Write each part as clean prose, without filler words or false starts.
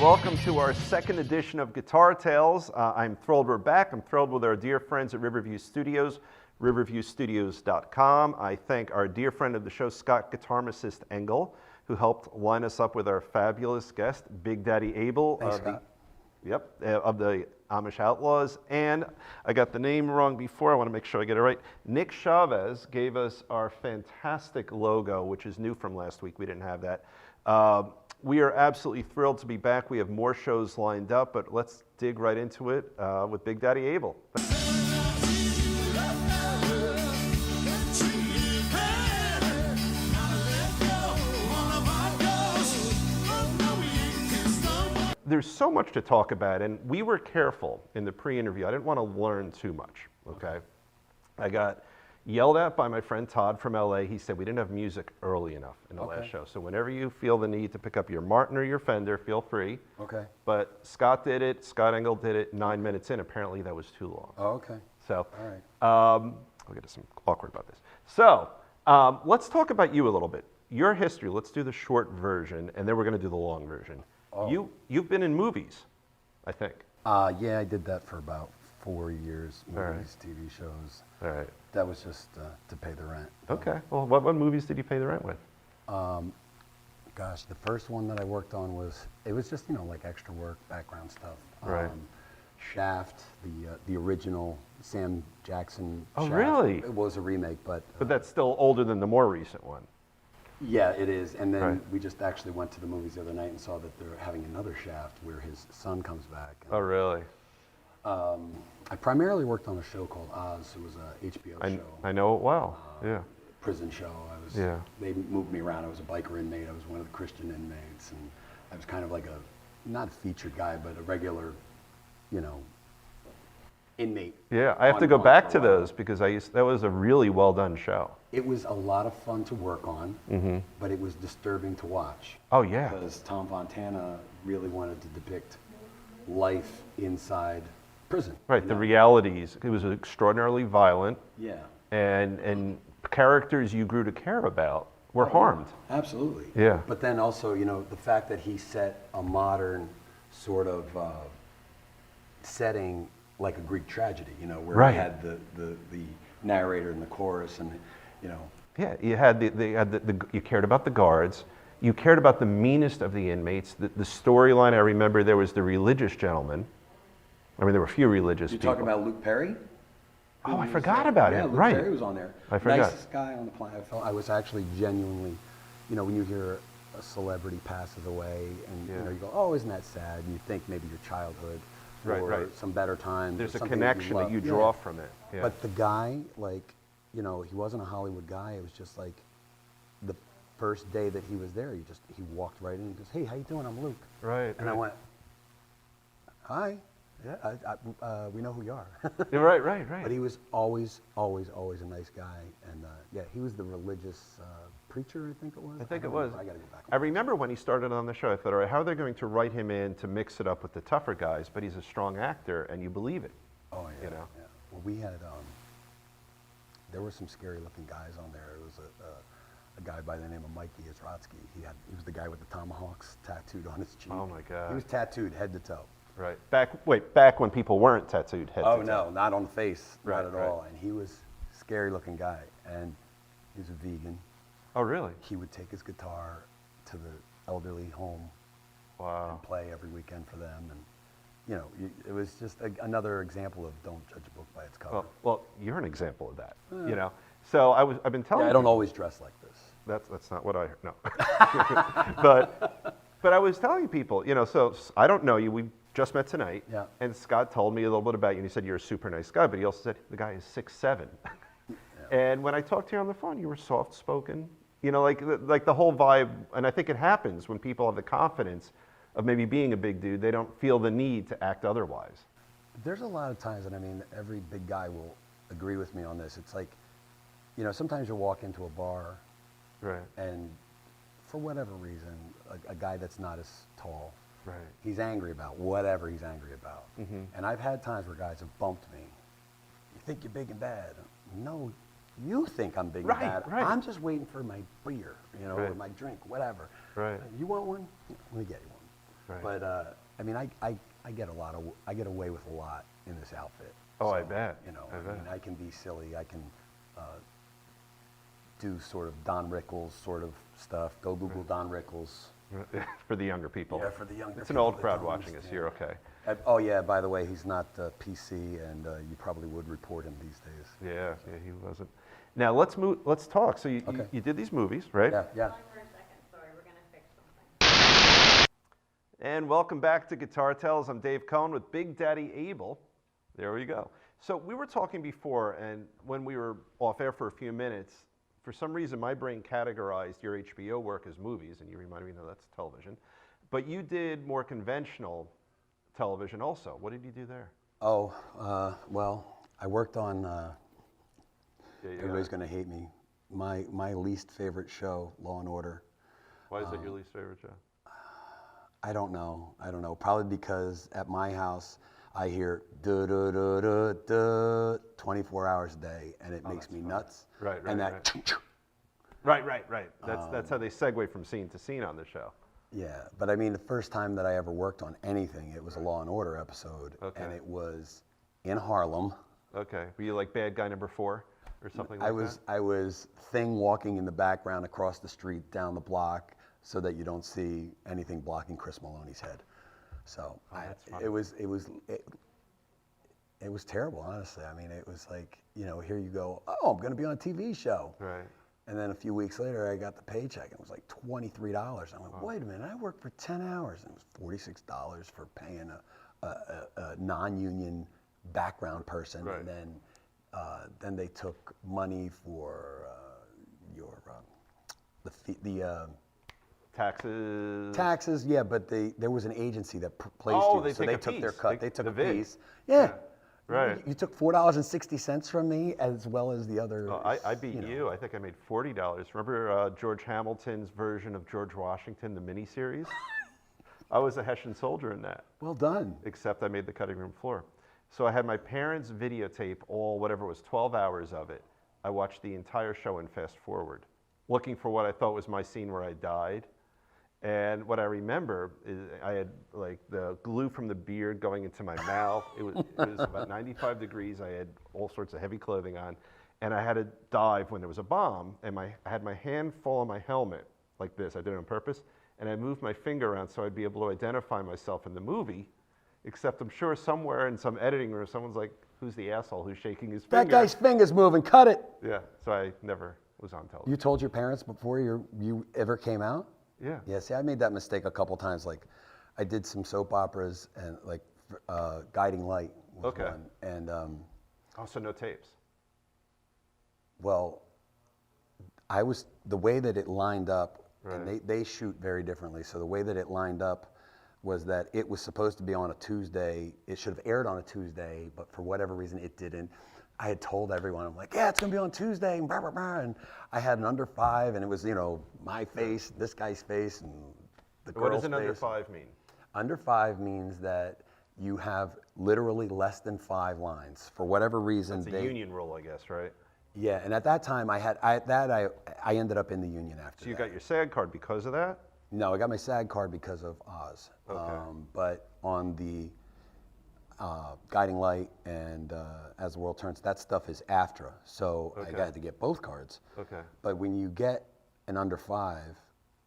welcome to our second edition of Guitar Tales. I'm thrilled we're back. I'm thrilled with our dear friends at Riverview Studios, riverviewstudios.com. I thank our dear friend of the show, Scott Guitarmacist Engel, who helped line us up with our fabulous guest, Big Daddy Abel. Thanks, Scott. Of the Amish Outlaws. And I got the name wrong before. I want to make sure I get it right. Nick Chavez gave us our fantastic logo, which is new from last week. We didn't have that. We are absolutely thrilled to be back. We have more shows lined up, but let's dig right into it with Big Daddy Abel. There's so much to talk about, and we were careful in the pre-interview. I didn't want to learn too much, okay? I got yelled at by my friend Todd from LA. He said we didn't have music early enough in the last show. So whenever you feel the need to pick up your Martin or your Fender, feel free. Okay. But Scott did it, Scott Engel did it 9 minutes in. Apparently that was too long. Oh, okay. So, all right. I'll get some awkward about this. So, let's talk about you a little bit. Your history, let's do the short version, and then we're going to do the long version. Oh. You've been in movies, I think. Yeah, I did that for about 4 years, movies, TV shows. All right. That was just to pay the rent. Okay. Well, what movies did you pay the rent with? Gosh, the first one that I worked on was just, like extra work, background stuff. Right. Shaft, the original Sam Jackson Oh, Shaft. really? It was a remake, but that's still older than the more recent one. yeah, it is. And then Right. we just actually went to the movies the other night and saw that they're having another Shaft where his son comes back. Oh, really? I primarily worked on a show called Oz. It was a HBO show. I know it well. Yeah. Prison show. They moved me around. I was a biker inmate. I was one of the Christian inmates, and I was kind of like not a featured guy, but a regular, inmate. Yeah, I have to go back to those because that was a really well done show. It was a lot of fun to work on, but it was disturbing to watch. Oh, yeah. Because Tom Fontana really wanted to depict life inside prison. Right, the realities. It was extraordinarily violent. Yeah. And characters you grew to care about were harmed. Absolutely. Yeah. But then also, the fact that he set a modern sort of setting like a Greek tragedy, where Right. you had the narrator and the chorus and, Yeah, you had you cared about the guards. You cared about the meanest of the inmates. The storyline, I remember there was the religious gentleman. I mean, there were a few religious people. You talking about Luke Perry? Oh, I forgot about him. Luke Right. Perry was on there. I forgot. Nicest guy on the planet. I was actually genuinely, when you hear a celebrity passes away and you go, oh, isn't that sad? And you think maybe your childhood or some better times. There's a something connection that you draw from it. Yeah. But the guy, he wasn't a Hollywood guy. It was just like the first day that he was there, he walked right in and goes, hey, how you doing? I'm Luke. Right. And I went, hi. Yeah, we know who you are. Right. But he was always a nice guy. And he was the religious preacher, I think it was. I think it was. I got to go back. I remember when he started on the show, I thought, all right, how are they going to write him in to mix it up with the tougher guys? But he's a strong actor, and you believe it. Oh, yeah. Yeah. Well, we had, there were some scary looking guys on there. It was a guy by the name of Mikey Izratsky. He was the guy with the tomahawks tattooed on his cheek. Oh, my God. He was tattooed head to toe. Right. Back when people weren't tattooed head to toe. Oh, no, not on the face, Right, not at all. And he was a scary looking guy. And he was a vegan. Oh, really? He would take his guitar to the elderly home and play every weekend for them. And, it was just another example of don't judge a book by its cover. Well, you're an example of that, So I've been telling you. I don't always dress like this. That's not what I heard, no. but I was telling people, so I don't know you. We just met tonight. Yeah. And Scott told me a little bit about you, and he said you're a super nice guy, but he also said the guy is 6'7". Yeah. And when I talked to you on the phone, you were soft-spoken. Like the whole vibe, and I think it happens when people have the confidence of maybe being a big dude, they don't feel the need to act otherwise. There's a lot of times, and every big guy will agree with me on this. It's like, sometimes you'll walk into a bar, right, and for whatever reason, a guy that's not as tall, right, he's angry about whatever he's angry about. Mm-hmm. And I've had times where guys have bumped me. You think you're big and bad? No, you think I'm big and bad. Right. I'm just waiting for my beer, or my drink, whatever. Right. You want one? Let me get you one. Right. But I mean, I get I get away with a lot in this outfit. Oh, So, I bet. You know, I I bet. mean, I can be silly. I can do sort of Don Rickles sort of stuff. Go Google Don Rickles. For the younger people. Yeah, for the younger It's an people old that crowd don't watching us. understand. You're okay. Oh yeah, by the way, he's not PC, and you probably would report him these days. Yeah, he wasn't. Now let's move. Let's talk. So Okay. you did these movies, right? Yeah, yeah. Hold on for a second. Sorry, we're going to fix something. And welcome back to Guitar Tales. I'm Dave Cohn with Big Daddy Abel. There we go. So we were talking before, and when we were off air for a few minutes, for some reason my brain categorized your HBO work as movies, and you reminded me, no, that's television. But you did more conventional television also. What did you do there? Oh, well, I worked on. Yeah, you Everybody's got it. going to hate me. My least favorite show, Law and Order. Why is that your least favorite show? I don't know. Probably because at my house I hear duh duh duh duh duh 24 hours a day, and it makes me nuts. Right, And right, that Right. That's how they segue from scene to scene on the show. yeah. But I mean, the first time that I ever worked on anything, it was a Law and Order episode, Okay. and it was in Harlem. Okay. Were you like bad guy number 4 or something like that? I was Thing walking in the background across the street down the block, so that you don't see anything blocking Chris Maloney's head. So that's funny. it was terrible, honestly. I mean, it was like, you know, here you go, oh, I'm going to be on a TV show. Right. And then a few weeks later, I got the paycheck, and it was like $23. I went, wait a minute, I worked for 10 hours, and it was $46 for paying a non-union background person. Right. And then they took money for the Taxes. yeah, but there was an agency that placed Oh, you, they so take they a took their piece. cut. They- They took the a VID. piece. Yeah. Right. You took $4.60 from me, as well as the other. Oh, I beat you. I think I made $40. Remember George Hamilton's version of George Washington, the miniseries? I was a Hessian soldier in that, Well done. except I made the cutting room floor. So I had my parents videotape all, whatever it was, 12 hours of it. I watched the entire show in fast forward, looking for what I thought was my scene where I died. And what I remember is I had like the glue from the beard going into my mouth. It was about 95 degrees. I had all sorts of heavy clothing on. And I had to dive when there was a bomb. And I had my hand fall on my helmet like this. I did it on purpose. And I moved my finger around so I'd be able to identify myself in the movie. Except I'm sure somewhere in some editing room, someone's like, who's the asshole who's shaking his finger? That guy's finger's moving. Cut it. Yeah, so I never was on television. You told your parents before you ever came out? Yeah. Yeah, see, I made that mistake a couple times. Like, I did some soap operas, and like Guiding Light was Okay. one. And Also no tapes. well, the way that it lined up, and Right. they shoot very differently. So the way that it lined up was that it was supposed to be on a Tuesday. It should have aired on a Tuesday, but for whatever reason, it didn't. I had told everyone, I'm like, yeah, it's gonna be on Tuesday, and blah, blah, blah. And I had an under 5, and it was, you know, my face, this guy's face, and the girl's What does an face. under 5 mean? Under 5 means that you have literally less than 5 lines. For whatever reason, It's a union rule, I guess, right? Yeah, and at that time, I ended up in the union after So you that. got your SAG card because of that? No, I got my SAG card because of Oz. Okay. But on the Guiding Light and As the World Turns, that stuff is AFTRA. So Okay. I had to get both cards. Okay. But when you get an under 5,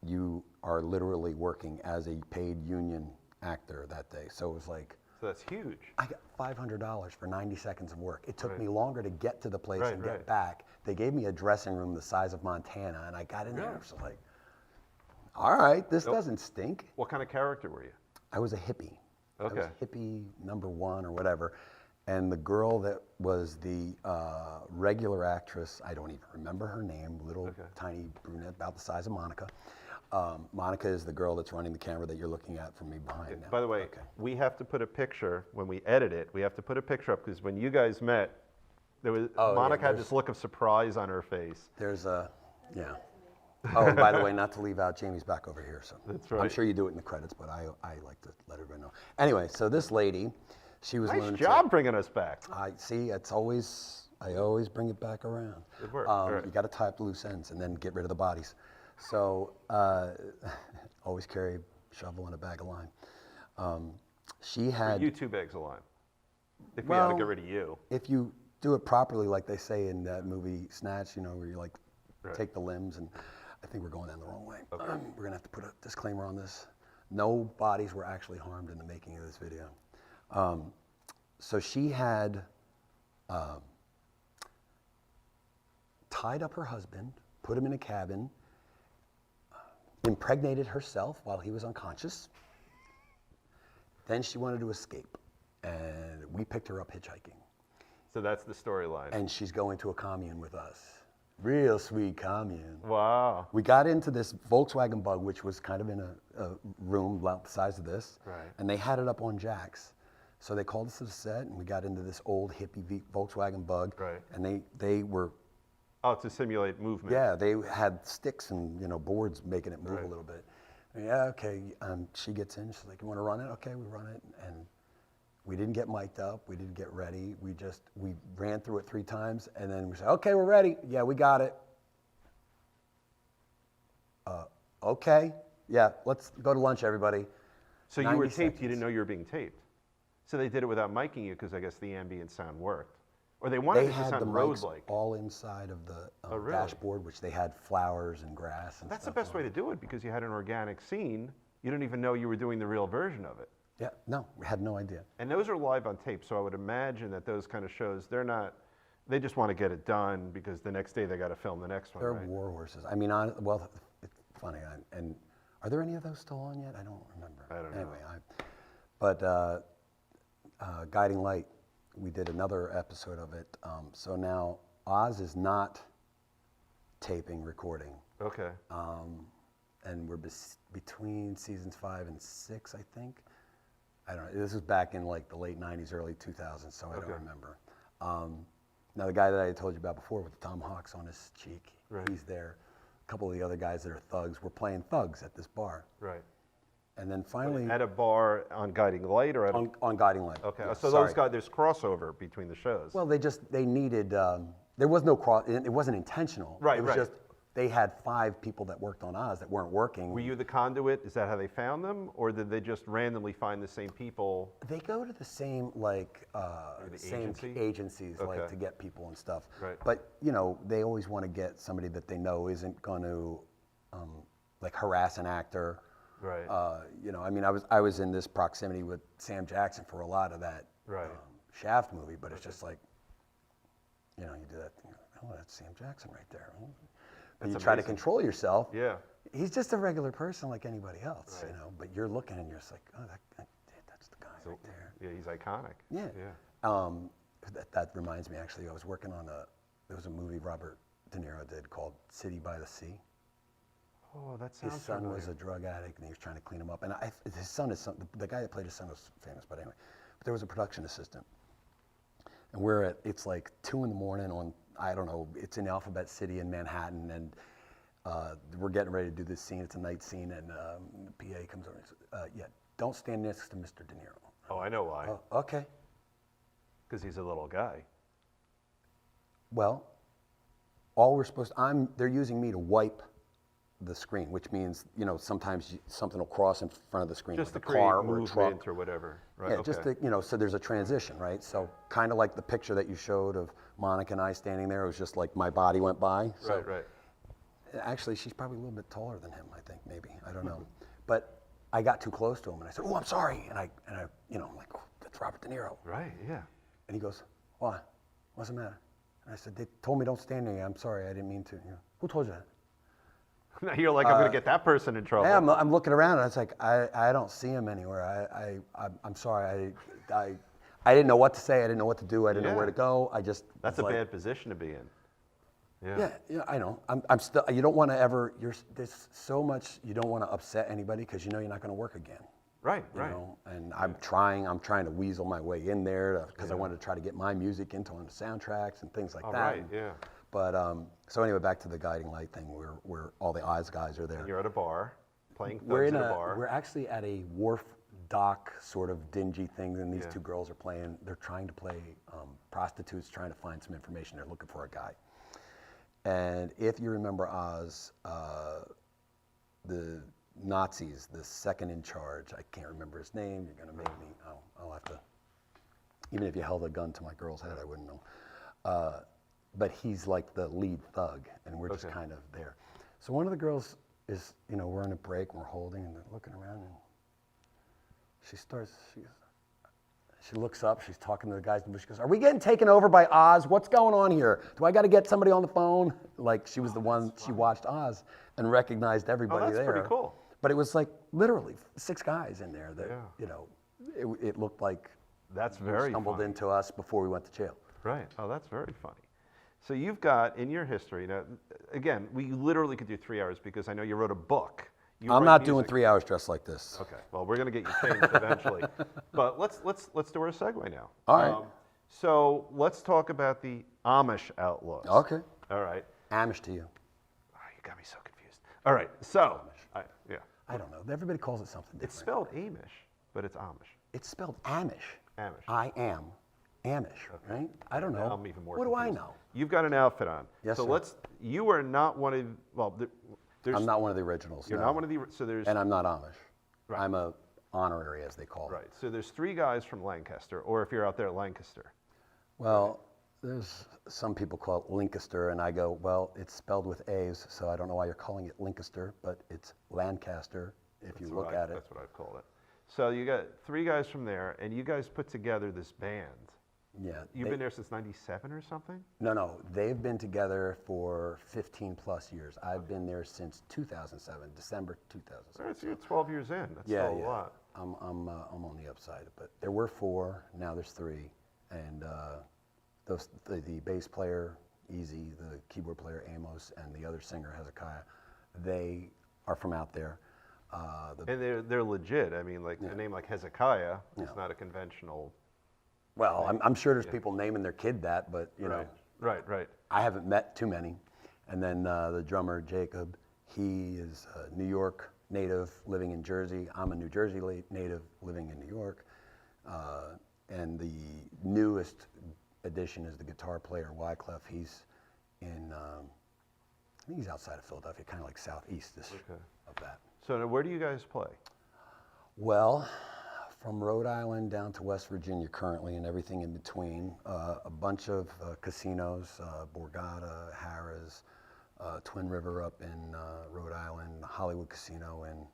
you are literally working as a paid union actor that day. So it was like, So that's huge. I got $500 for 90 seconds of work. It took Right. me longer to get to the place Right, and get right. back. They gave me a dressing room the size of Montana, and I got in there. Yeah. I was like, all right, this Nope. doesn't stink. What kind of character were you? I was a hippie. I was Okay. hippie number 1 or whatever. And the girl that was the regular actress, I don't even remember her name, little Okay. tiny brunette about the size of Monica. Monica is the girl that's running the camera that you're looking at from me behind now. By the way, Okay. we have to put a picture, when we edit it, we have to put a picture up because when you guys met, there was Oh, yeah, Monica had there's- this look of surprise on her face. There's a, yeah. Oh, and by the way, not to leave out, Jamie's back over here, so. That's I'm right. sure you do it in the credits, but I like to let everybody know. Anyway, so this lady, she was Nice lunatic. job bringing us back. I see, I always bring it back around. Good work, all right. You got to tie up the loose ends and then get rid of the bodies. So always carry shovel and a bag of lime. She had. You 2 bags of lime. If we Well, had to get rid of you. If you do it properly, like they say in that movie Snatch, you know, where you like Right. take the limbs, and I think we're going down the wrong way. We're gonna have to put a disclaimer on this. No bodies were actually harmed in the making of this video. So she had tied up her husband, put him in a cabin, impregnated herself while he was unconscious. Then she wanted to escape, and we picked her up hitchhiking. So that's the storyline. And she's going to a commune with us. Real sweet commune. Wow. We got into this Volkswagen Bug, which was kind of in a room about the size of this. Right. And they had it up on jacks. So they called us to the set, and we got into this old hippie Volkswagen Bug. Right. And they were, Oh, to simulate movement. yeah, they had sticks and, you know, boards making it move Right. a little bit. And yeah, okay. She gets in. She's like, you want to run it? Okay, we run it. And we didn't get mic'd up. We didn't get ready. We ran through it 3 times, and then we said, okay, we're ready. Yeah, we got it. Okay. Yeah, let's go to lunch, everybody. So you were 90 taped, you seconds. didn't know you were being taped. So they did it without miking you because I guess the ambient sound worked. Or they wanted They it to had the sound mics road-like. all inside of the really? dashboard, which they had flowers and grass and That's the stuff best on way it. to do it because you had an organic scene. You didn't even know you were doing the real version of it. Yeah, no, we had no idea. And those are live on tape, so I would imagine that those kind of shows, they just want to get it done because the next day they got to film the next one, They're right? war horses. I mean, well, it's funny. And are there any of those still on yet? I don't remember. I don't know. Anyway, but Guiding Light, we did another episode of it. So now Oz is not taping, recording. Okay. And we're between seasons 5 and 6, I think. I don't know. This was back in like the late 90s, early 2000s, so I don't remember. Now, the guy that I told you about before with the tomahawks on his cheek, Right. he's there. A couple of the other guys that are thugs were playing thugs at this bar. Right. And then finally, At a bar on Guiding Light or at a... on Guiding Light. Okay, Yeah, so sorry. those guys, there's crossover between the shows. Well, they needed, there was no cross, it wasn't intentional. Right, It was right. just, they had 5 people that worked on Oz that weren't working. Were you the conduit? Is that how they found them? Or did they just randomly find the same people? They go to the same, like, the same agency? agencies, like, Okay. to get people and stuff. Right. But, you know, they always want to get somebody that they know isn't going to, like, harass an actor. Right. You know, I mean, I was in this proximity with Sam Jackson for a lot of that Right. Shaft movie, but it's just like, you know, you do that thing, oh, that's Sam Jackson right there. But you That's try to amazing. control yourself. Yeah. He's just a regular person like anybody else, Right. you know, but you're looking and you're just like, oh, that's the guy So, right there. yeah, he's iconic. Yeah. Yeah. That reminds me, actually, I was working on there was a movie Robert De Niro did called City by the Sea. Oh, that sounds His son was familiar. a drug addict, and he was trying to clean him up. And his son is the guy that played his son was famous, but anyway. But there was a production assistant, and it's like 2 in the morning on, I don't know, it's in Alphabet City in Manhattan, and we're getting ready to do this scene. It's a night scene, and the PA comes over and says, yeah, don't stand next to Mr. De Niro. Oh, I know why. Oh, okay. Because he's a little guy. Well, they're using me to wipe the screen, which means, you know, sometimes something will cross in front of the screen, Just to like a create car or a movement truck. or whatever. Right. Yeah, okay. just to, you know, so there's a transition, right? So kind of like the picture that you showed of Monica and I standing there, it was just like my body went by. So Right, right. actually, she's probably a little bit taller than him, I think, maybe. I don't know. But I got too close to him and I said, oh, I'm sorry. And I you know, I'm like, oh, that's Robert De Niro. Right, yeah. And he goes, why? What's the matter? And I said, they told me don't stand there. I'm sorry, I didn't mean to. You know, who told you that? Now you're like, I'm going to get that person in trouble. Yeah, I'm looking around and it's like, I don't see him anywhere. I'm sorry. I didn't know what to say. I didn't know what to do. I didn't know where to go. I just That's was a like, bad position to be in. Yeah, yeah, I know. I'm still. You don't want to ever. There's so much you don't want to upset anybody because you know you're not going to work again. Right, You right. know, and I'm trying to weasel my way in there because I wanted to try to get my music into on the soundtracks and things like All that. right, yeah. But so anyway, back to the Guiding Light thing, where all the Oz guys are there. You're at a bar, playing thugs We're in a bar. We're actually at a wharf dock sort of dingy thing, and these Yeah. 2 girls are playing. They're trying to play prostitutes, trying to find some information. They're looking for a guy. And if you remember Oz, the Nazis, the second in charge. I can't remember his name. You're going to make me, I'll have to, even if you held a gun to my girl's head, I wouldn't know. But he's like the lead thug, and we're just kind of there. So one of the girls is, we're on a break, and we're holding, and they're looking around, and she looks up, she's talking to the guys, and she goes, "Are we getting taken over by Oz? What's going on here? Do I got to get somebody on the phone?" Like she was the one, she watched Oz and recognized everybody there. That's pretty cool. But it was like literally 6 guys in there that, it looked like that's very stumbled funny. into us before we went to jail. Right. Oh, that's very funny. So you've got in your history, now, again, we literally could do 3 hours because I know you wrote a book. I'm not doing 3 hours dressed like this. Okay. Well, we're going to get you changed eventually. But let's do our segue now. All right. So let's talk about the Amish Outlaws. Okay. All right. Amish to you. Oh, you got me so confused. All right. So, yeah. I don't know. Everybody calls it something different. It's spelled Amish, but it's Amish. It's spelled Amish. Amish. I am Amish, right? I don't know. I'm even more What do I confused. know? You've got an outfit on. Yes, so sir. you are not one of, well, there's. I'm not one of the originals. You're no. not one of the, so there's. And I'm not Amish. Right. I'm a honorary, as they call it. Right. So there's 3 guys from Lancaster, or if you're out there at Lancaster. Well, there's some people call it Lancaster, and I go, well, it's spelled with A's, so I don't know why you're calling it Lancaster, but it's Lancaster if you look at it. That's what I've called it. So you got 3 guys from there, and you guys put together this band. Yeah. You've been there since '97 or something? No, they've been together for 15 plus years. I've been there since 2007, December 2007. All right, so you're 12 years in. That's Yeah, still a yeah. lot. I'm on the upside, but there were 4. Now there's 3, and the bass player Easy, the keyboard player Amos, and the other singer Hezekiah, they are from out there. And they're legit. I mean, like a name like Hezekiah is not a conventional. Well, I'm sure there's people naming their kid that, but Right. I haven't met too many. And then the drummer Jacob, he is a New York native living in Jersey. I'm a New Jersey native living in New York. And the newest addition is the guitar player Wyclef. He's in, I think he's outside of Philadelphia, kind of like southeast-ish of that. So now where do you guys play? Well, from Rhode Island down to West Virginia currently, and everything in between. A bunch of casinos, Borgata, Harrah's, Twin River up in Rhode Island, Hollywood Casino, and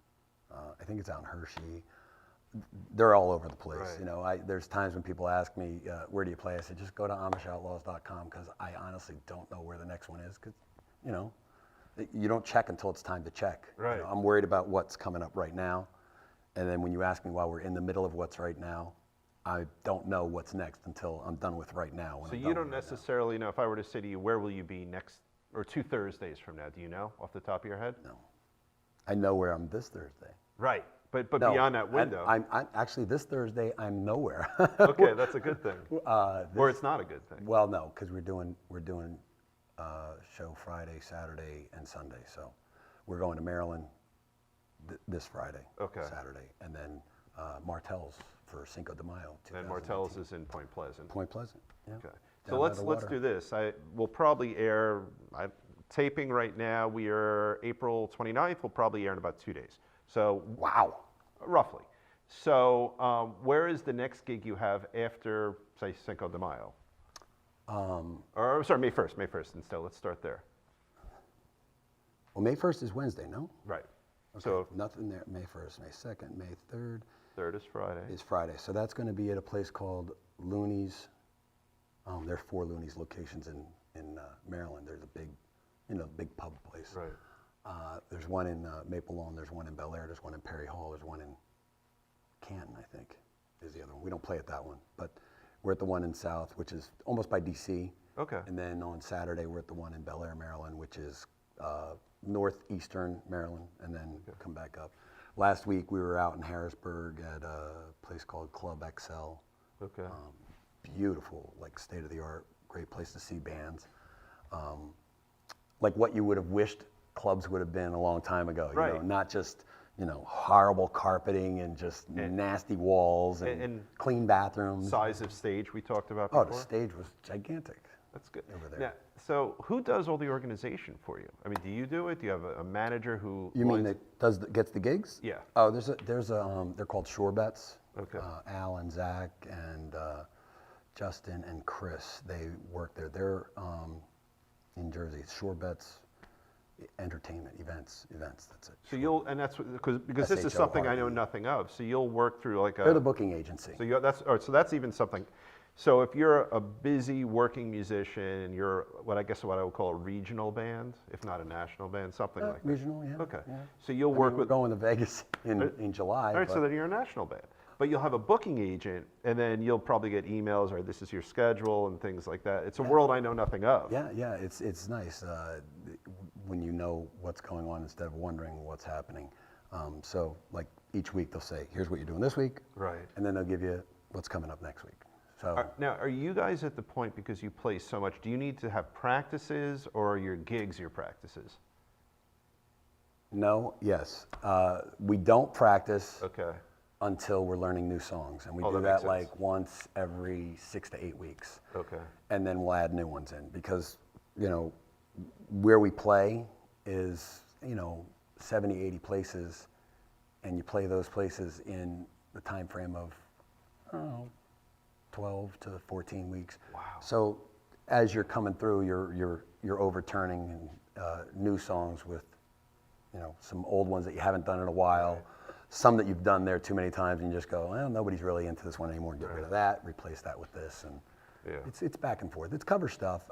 I think it's out in Hershey. They're all over the place. Right. There's times when people ask me, where do you play? I said, just go to AmishOutlaws.com, because I honestly don't know where the next one is, because, you don't check until it's time to check. Right. I'm worried about what's coming up right now. And then when you ask me while we're in the middle of what's right now, I don't know what's next until I'm done with right now. So you don't necessarily know, if I were to say to you, where will you be next, or 2 Thursdays from now? Do you know off the top of your head? No. I know where I'm this Thursday. Right, but No, beyond that window. I'm actually this Thursday, I'm nowhere. Okay, that's a good thing. Or it's not a good thing. Well, no, because we're doing show Friday, Saturday, and Sunday. So we're going to Maryland this Friday, Saturday, and then Martell's for Cinco de Mayo. And Martell's is in Point Pleasant. Point Pleasant. Yeah. Okay. Down So by let's the do water. this. We'll probably air. Taping right now. We are April 29th. We'll probably air in about 2 days. So Wow. roughly. So where is the next gig you have after, say, Cinco de Mayo? Or sorry, May 1st. May 1st instead. Let's start there. Well, May 1st is Wednesday, no? Right. Okay, So nothing there. May 1st, May 2nd, May 3rd 3rd is Friday. is Friday. So that's going to be at a place called Looney's. There are 4 Looney's locations in Maryland. There's a big, big pub place. Right. There's one in Maple Lawn. There's one in Bel Air. There's one in Perry Hall. There's one in Canton, I think, is the other one. We don't play at that one, but we're at the one in South, which is almost by DC. Okay. And then on Saturday, we're at the one in Bel Air, Maryland, which is northeastern Maryland, and then come back up. Last week, we were out in Harrisburg at a place called Club XL. Okay. Beautiful, like state-of-the-art, great place to see bands. Like what you would have wished clubs would have been a long time ago. Right. Not just, horrible carpeting and just nasty walls and clean bathrooms. Size of stage we talked about Oh, before. the stage was gigantic. That's good. over there. Now, so who does all the organization for you? I mean, do you do it? Do you have a manager who? You mean lines- that gets the gigs? Yeah. Oh, they're called Shore Bets. Okay. Al and Zach and Justin and Chris, they work there. They're in Jersey. Shore Bets, entertainment, events. That's it. So you'll, and that's because this is SHO something I know Harvey. nothing of. So you'll work through like a. They're the booking agency. So that's all right. So that's even something. So if you're a busy working musician and you're what I would call a regional band, if not a national band, something like that. Regional, yeah. Okay. Yeah. So you'll I mean, work we're with. going to Vegas in July. All right. but So then you're a national band, but you'll have a booking agent, and then you'll probably get emails or this is your schedule and things like that. It's a world I know nothing of. yeah, it's nice when you know what's going on instead of wondering what's happening. So like each week they'll say, here's what you're doing this week. Right. And then they'll give you what's coming up next week. So Now, are you guys at the point, because you play so much, do you need to have practices or are your gigs your practices? no, yes. We don't practice Okay. until we're learning new songs. And we Oh, do that makes that like sense. once every 6 to 8 weeks. Okay. And then we'll add new ones in because, where we play is, 70, 80 places, and you play those places in the time frame of, I don't know, 12 to 14 weeks. Wow. So as you're coming through, you're overturning new songs with, some old ones that you haven't done in a while, some that you've done there too many times, and you just go, well, nobody's really into this one anymore. Get rid of that, replace that with this, and Yeah. it's back and forth. It's cover stuff.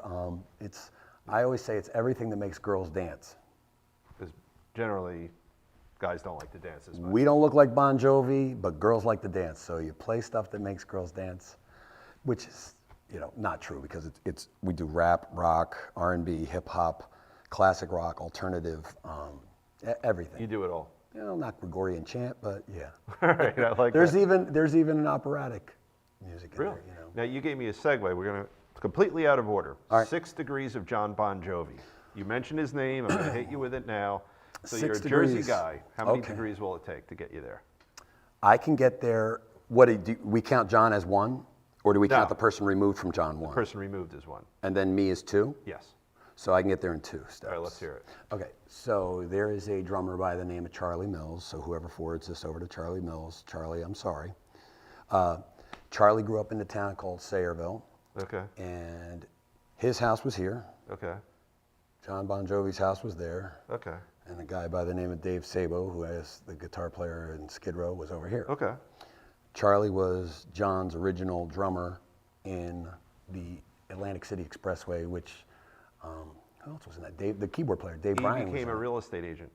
I always say it's everything that makes girls dance. Because generally, guys don't like to dance as much. We don't look like Bon Jovi, but girls like to dance. So you play stuff that makes girls dance, which is, not true because we do rap, rock, R&B, hip hop, classic rock, alternative, everything. You do it all. Not Gregorian chant, but yeah. All right, I like There's that. even an operatic music in Really? there. Now, you gave me a segue. We're going to, completely out of order. All right. 6 Degrees of John Bon Jovi. You mentioned his name. I'm going to hit you with it now. So you're a 6 Jersey degrees. guy. How many Okay. degrees will it take to get you there? I can get there. Do we count John as one, or do we count No. the person removed from John one? Person removed is 1. And then me is 2? Yes. So I can get there in 2 steps. All right, let's hear it. Okay, so there is a drummer by the name of Charlie Mills. So whoever forwards this over to Charlie Mills, Charlie, I'm sorry. Charlie grew up in a town called Sayreville, Okay. and his house was here. Okay. John Bon Jovi's house was there. Okay. And a guy by the name of Dave Sabo, who is the guitar player in Skid Row, was over here. Okay. Charlie was John's original drummer in the Atlantic City Expressway, which, who else was in that? Dave, the keyboard player, Dave He Bryan. became was a on. real estate agent.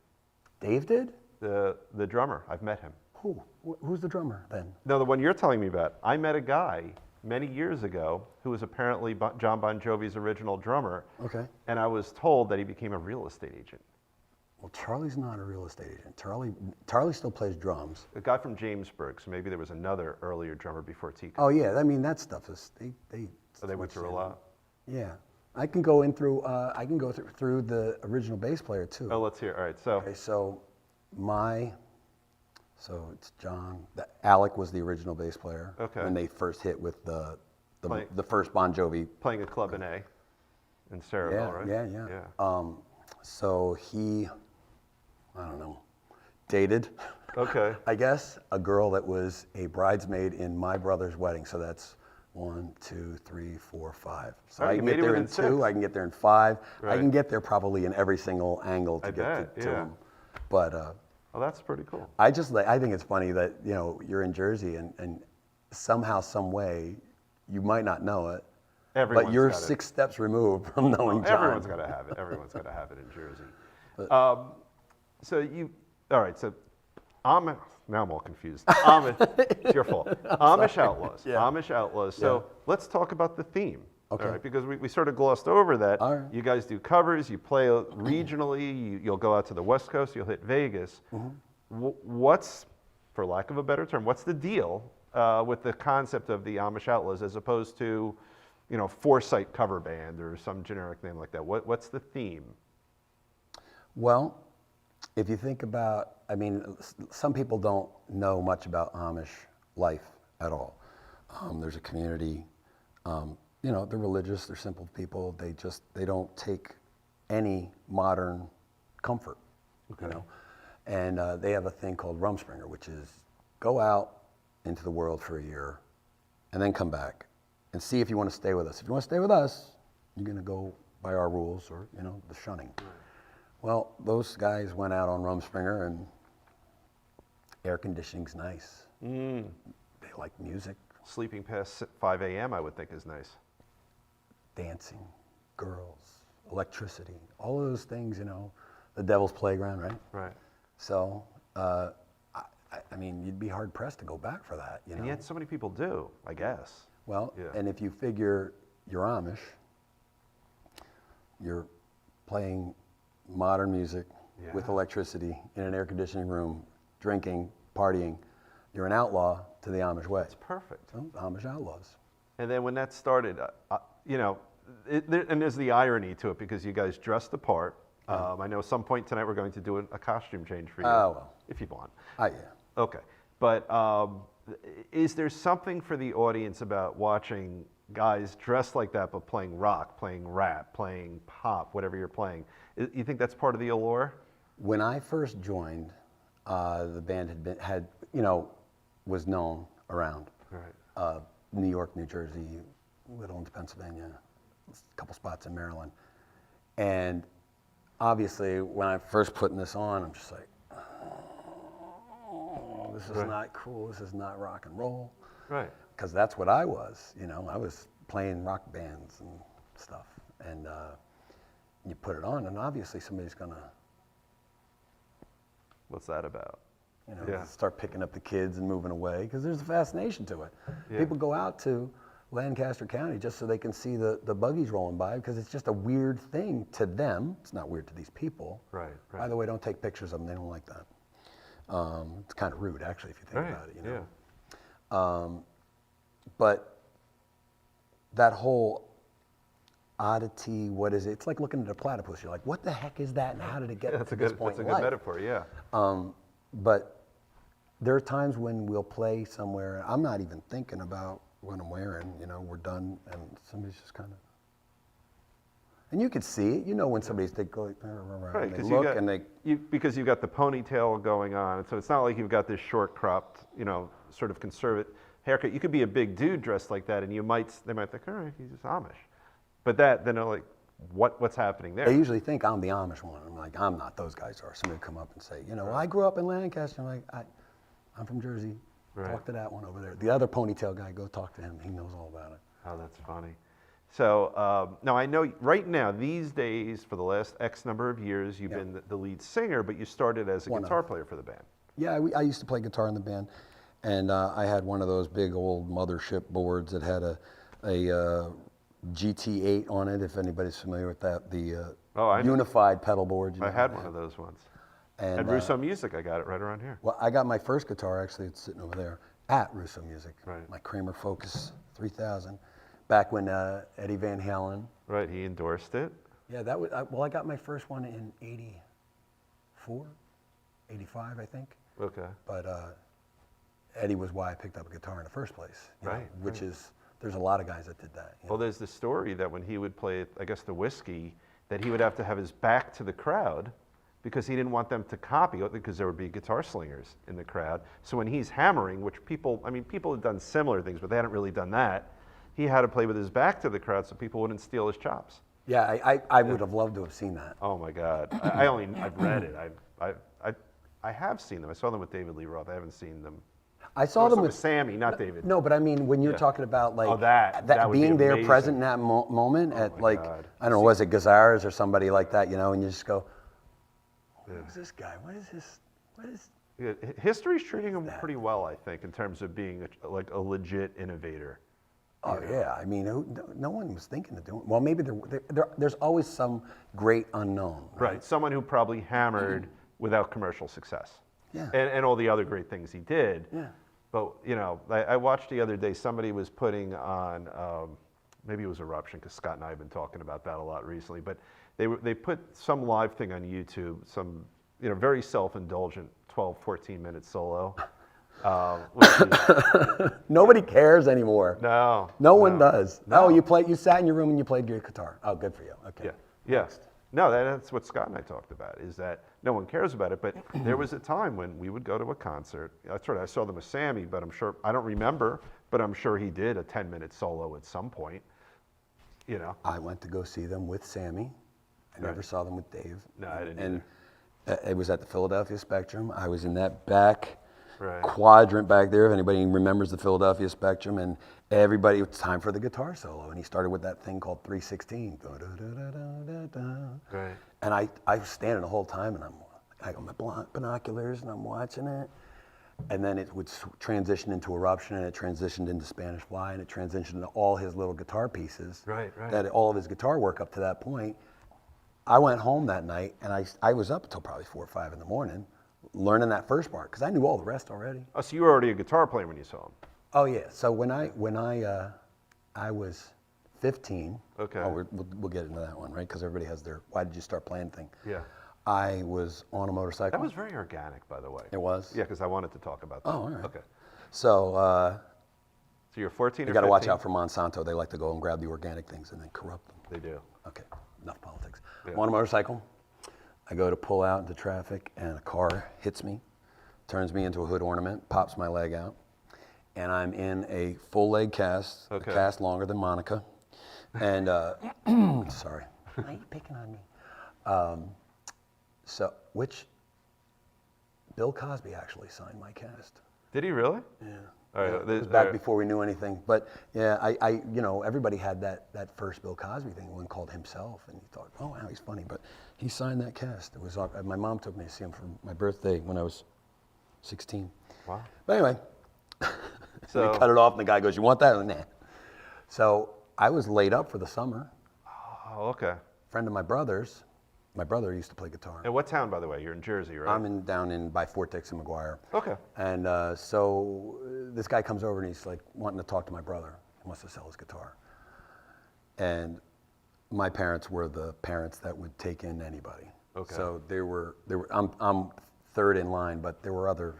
Dave did? The drummer. I've met him. Who? Who's the drummer then? No, the one you're telling me about. I met a guy many years ago who was apparently John Bon Jovi's original drummer. Okay. And I was told that he became a real estate agent. Well, Charlie's not a real estate agent. Charlie still plays drums. A guy from Jamesburg, so maybe there was another earlier drummer before Tika. Oh yeah, I mean that stuff is they. So they went through a lot. Yeah, I can go in through. I can go through the original bass player too. Oh, let's hear. All right, so Okay, so it's John. Alec was the original bass player. Okay. When they first hit with the Play- first Bon Jovi. playing a club in A in Saraville, Yeah, right? yeah. So he, I don't know, dated. Okay. I guess a girl that was a bridesmaid in my brother's wedding. So that's 1, 2, 3, 4, 5. So All right, I you can made get it there in within 2. 6. I can get there in 5. I Right. can get there probably in every single angle to I get bet, to yeah. him. But Oh, that's pretty cool. I think it's funny that you're in Jersey and somehow, some way, you might not know it, Everyone's but you're got it. 6 steps removed from knowing John. Everyone's got to have it. Everyone's got to have it in Jersey. So you, all right. So now I'm all confused. It's your fault. Amish Outlaws. Yeah. Amish Outlaws. So Yeah. let's talk about the theme. Okay. All right, because we sort of glossed over that. All right. You guys do covers. You play regionally. You'll go out to the West Coast. You'll hit Vegas. Mm-hmm. What's, for lack of a better term, what's the deal with the concept of the Amish Outlaws as opposed to, Foresight cover band or some generic name like that? What's the theme? Well, if you think about, some people don't know much about Amish life at all. There's a community, you know, they're religious, they're simple people. They don't take any modern comfort, you know. And they have a thing called Rumspringa, which is go out into the world for a year and then come back and see if you want to stay with us. If you want to stay with us, you're going to go by our rules or, you know, the shunning. Right. Well, those guys went out on Rumspringa and air conditioning's nice. They like music. Sleeping past 5 a.m. I would think is nice. Dancing, girls, electricity, all of those things, you know, the devil's playground, right? Right. So, I mean, you'd be hard pressed to go back for that, you know. And yet so many people do, I guess. Well, Yeah. and if you figure you're Amish, you're playing modern music with electricity in an air conditioning room, drinking, partying, you're an outlaw to the Amish way. It's perfect. So, Amish Outlaws. And then when that started, you know, and there's the irony to it because you guys dressed the part. I know some point tonight we're going to do a costume change for you. Oh, well. If you want. Yeah. Okay. But is there something for the audience about watching guys dressed like that but playing rock, playing rap, playing pop, whatever you're playing? You think that's part of the allure? When I first joined, the band had you know, was known around. Right. New York, New Jersey, little into Pennsylvania, a couple spots in Maryland. And obviously, when I first putting this on, I'm just like, oh, this is not cool. This is not rock and roll. Right. Because that's what I was, you know. I was playing rock bands and stuff. And you put it on, and obviously somebody's going to, What's that about? you know, start picking up the kids and moving away, because there's a fascination to it. Yeah. People go out to Lancaster County just so they can see the buggies rolling by, because it's just a weird thing to them. It's not weird to these people. Right. By the way, don't take pictures of them. They don't like that. It's kind of rude, actually, if you think about it. You know? Yeah. But that whole oddity, what is it? It's like looking at a platypus. You're like, what the heck is that, and how did it get to this point in life? Metaphor. Yeah. But there are times when we'll play somewhere, I'm not even thinking about what I'm wearing, you know, we're done, and somebody's just kind of, and you could see it, you know, when somebody's, they go, Right, and they look, and they, because you've got the ponytail going on, so it's not like you've got this short cropped, you know, sort of conservative haircut. You could be a big dude dressed like that, and they might think, all right, he's just Amish. But then they're like, what's happening there? they usually think I'm the Amish one. I'm like, I'm not, those guys are. Somebody would come up and say, you know, well, I grew up in Lancaster. I'm like, I'm from Jersey. Right. Talk to that one over there. The other ponytail guy, go talk to him. He knows all about it. Oh, that's funny. So now I know right now, these days, for the last X number of years, you've been the lead singer, but you started as a guitar player for the band. Yeah, I used to play guitar in the band, and I had one of those big old mothership boards that had a GT8 on it, if anybody's familiar with that, the unified pedal board. You know, I had one of those ones. And At Russo Music, I got it right around here. Well, I got my first guitar, actually, it's sitting over there, at Russo Music. Right. My Kramer Focus 3000, back when Eddie Van Halen. Right, he endorsed it. Yeah, that was, well, I got my first one in 84, 85, I think. Okay. But Eddie was why I picked up a guitar in the first place. You know, Right, which is, there's a lot of guys that did that. You know? Well, there's the story that when he would play, I guess, the whiskey, that he would have to have his back to the crowd because he didn't want them to copy it, because there would be guitar slingers in the crowd. So when he's hammering, which people have done similar things, but they hadn't really done that, he had to play with his back to the crowd so people wouldn't steal his chops. Yeah, I would have loved to have seen that. Oh my God. I've read it. I have seen them. I saw them with David Lee Roth. I haven't seen them. I saw them with Sammy, not David. No, but I mean, when you're talking about like that would be being there, amazing. present in that moment at like, God. I don't know, was it Gazars or somebody like that, you know, and you just go, who's this guy? What is this? What is? Yeah, history's treating him pretty well, I think, in terms of being like a legit innovator. Oh yeah, I mean, no one was thinking of doing. Well, maybe there's always some great unknown. Right, someone who probably hammered without commercial success. Yeah. And all the other great things he did. Yeah. But, you know, I watched the other day, somebody was putting on, maybe it was Eruption, because Scott and I have been talking about that a lot recently, but they put some live thing on YouTube, some, you know, very self-indulgent 12, 14-minute solo. Which is, Nobody cares anymore. no. No one does. No. Oh, you sat in your room and you played your guitar. Oh, good for you. Okay. Yeah. Yes. No, that's what Scott and I talked about, is that no one cares about it. But there was a time when we would go to a concert. That's right. I saw them with Sammy, but I'm sure, I don't remember, but I'm sure he did a 10-minute solo at some point. You know? I went to go see them with Sammy. I never saw them with Dave. No, I didn't And it was at the Philadelphia Spectrum. I was in that back Right. quadrant back there, if anybody remembers the Philadelphia Spectrum, and everybody, it's time for the guitar solo. And he started with that thing called 316. Right. And I was standing the whole time, and I got my binoculars, and I'm watching it. And then it would transition into Eruption, and it transitioned into Spanish Fly, and it transitioned into all his little guitar pieces. Right, right. That all of his guitar work up to that point. I went home that night, and I was up until probably 4 or 5 in the morning, learning that first part, because I knew all the rest already. Oh, so you were already a guitar player when you saw him? Oh yeah. So when I was 15. Okay. Oh, we'll get into that one, right? Because everybody has their why did you start playing thing. Yeah. I was on a motorcycle. That was very organic, by the way. It was. Yeah, because I wanted to talk about that. Oh, all right. Okay. So So you're 14 you or got to watch 15? out for Monsanto. They like to go and grab the organic things and then corrupt them. They do. Okay, enough politics. Yeah. I'm on a motorcycle. I go to pull out into traffic, and a car hits me, turns me into a hood ornament, pops my leg out, and I'm in a full leg cast, Okay. a cast longer than Monica. And sorry, why are you picking on me? So Bill Cosby actually signed my cast. Did he really? Yeah. All right. It was back before we knew anything. But yeah, I everybody had that first Bill Cosby thing, one called Himself, and you thought, oh wow, he's funny. But he signed that cast. It was my mom took me to see him for my birthday when I was 16. Wow. But anyway, So- we cut it off, and the guy goes, "You want that?" Nah. So I was laid up for the summer. Oh, okay. Friend of my brother's. My brother used to play guitar. And what town, by the way? You're in Jersey, right? I'm down in by Fort Dix and McGuire. Okay. And so this guy comes over and he's like wanting to talk to my brother. He wants to sell his guitar. And my parents were the parents that would take in anybody. Okay. So I'm third in line, but there were other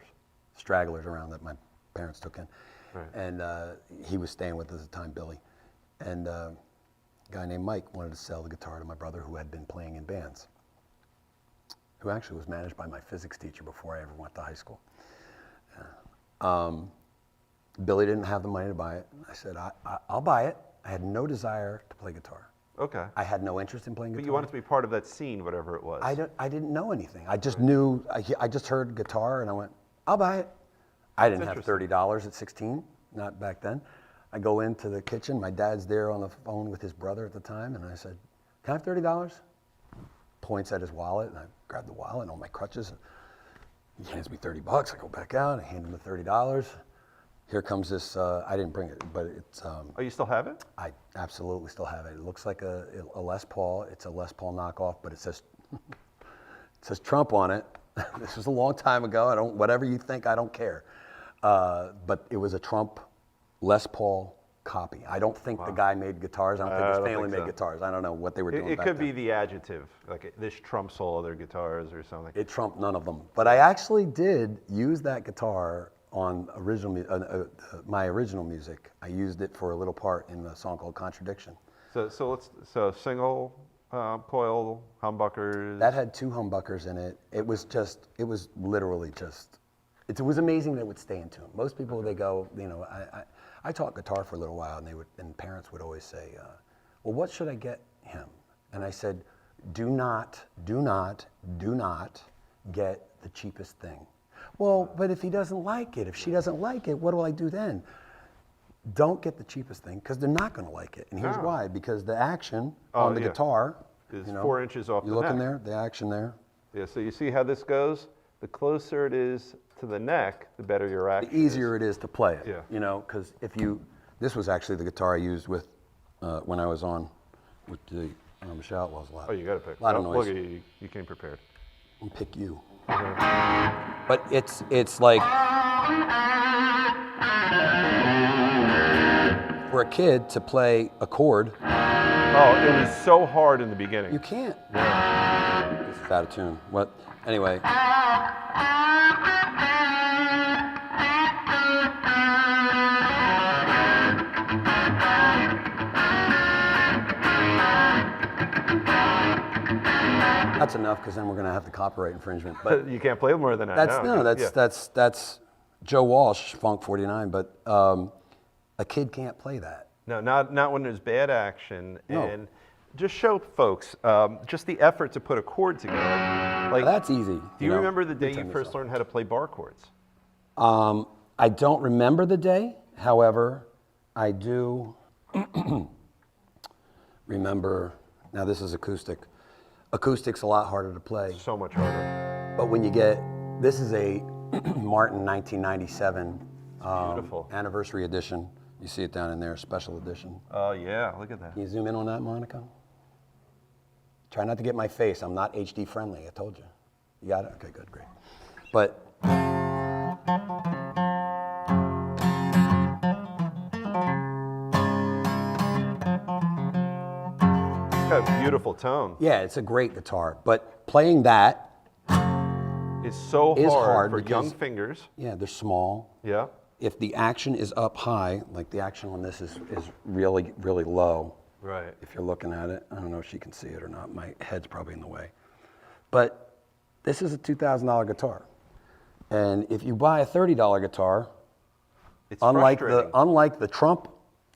stragglers around that my parents took in. Right. And he was staying with us at the time, Billy. And a guy named Mike wanted to sell the guitar to my brother, who had been playing in bands, who actually was managed by my physics teacher before I ever went to high school. Billy didn't have the money to buy it. I said, I'll buy it. I had no desire to play guitar. Okay. I had no interest in playing guitar. But you wanted to be part of that scene, whatever it was. I didn't know anything. I just knew, I just heard guitar and I went, I'll buy it. I didn't have interesting. $30 at 16, not back then. I go into the kitchen, my dad's there on the phone with his brother at the time, and I said, can I have $30? Points at his wallet, and I grab the wallet and all my crutches. And he hands me $30. I go back out, I hand him the $30. Here comes this, I didn't bring it, but it's, Oh, you still have it? I absolutely still have it. It looks like a Les Paul. It's a Les Paul knockoff, but it says Trump on it. This was a long time ago. Whatever you think, I don't care. But it was a Trump Les Paul copy. I don't think the guy made guitars. I don't think his family made guitars. I don't know what they were doing It back could then. be the adjective, like this trumps all other guitars or something. It trumped none of them. But I actually did use that guitar on my original music. I used it for a little part in a song called Contradiction. So single coil humbuckers. That had 2 humbuckers in it. It was literally just, it was amazing that it would stay in tune. Most people, they go, I taught guitar for a little while, and parents would always say, well, what should I get him? And I said, do not get the cheapest thing. Well, but if he doesn't like it, if she doesn't like it, what do I do then? Don't get the cheapest thing, because they're not going to like it. And here's why, because the action on the guitar is 4 inches off the neck. You look in neck. there, the action there. Yeah, so you see how this goes? The closer it is to the neck, the better your action The easier it is to play it. Yeah. Because this was actually the guitar I used with, when I was on with the Amish Outlaws a lot. Oh, you got to pick. A lot of Look noise. at you. You came prepared. I'll pick you. But it's like, for a kid to play a chord, Oh, it was so hard in the beginning. you can't. Yeah. This is out of tune. What? Anyway. That's enough because then we're going to have the copyright infringement. But You can't play more than that. that's Joe Walsh, Funk 49. But a kid can't play that. No, not when there's bad action. No. And just show folks just the effort to put a chord together. Like, That's easy. do you remember the day you first learned how to play bar chords? I don't remember the day. However, I do remember. Now this is acoustic. Acoustic's a lot harder to play. So much harder. But when you get, this is a Martin 1997 Beautiful. anniversary edition. You see it down in there, special edition. Oh yeah, look at that. Can you zoom in on that, Monica? Try not to get my face. I'm not HD friendly. I told you. You got it? Okay, good, great. But It's got a beautiful tone. yeah, it's a great guitar. But playing that, It's so Is hard, hard for young because- fingers. yeah, they're small. Yeah. If the action is up high, like the action on this is really, really low. Right. If you're looking at it, I don't know if she can see it or not. My head's probably in the way. But this is a $2,000 guitar. And if you buy a $30 guitar, It's unlike frustrating. the Trump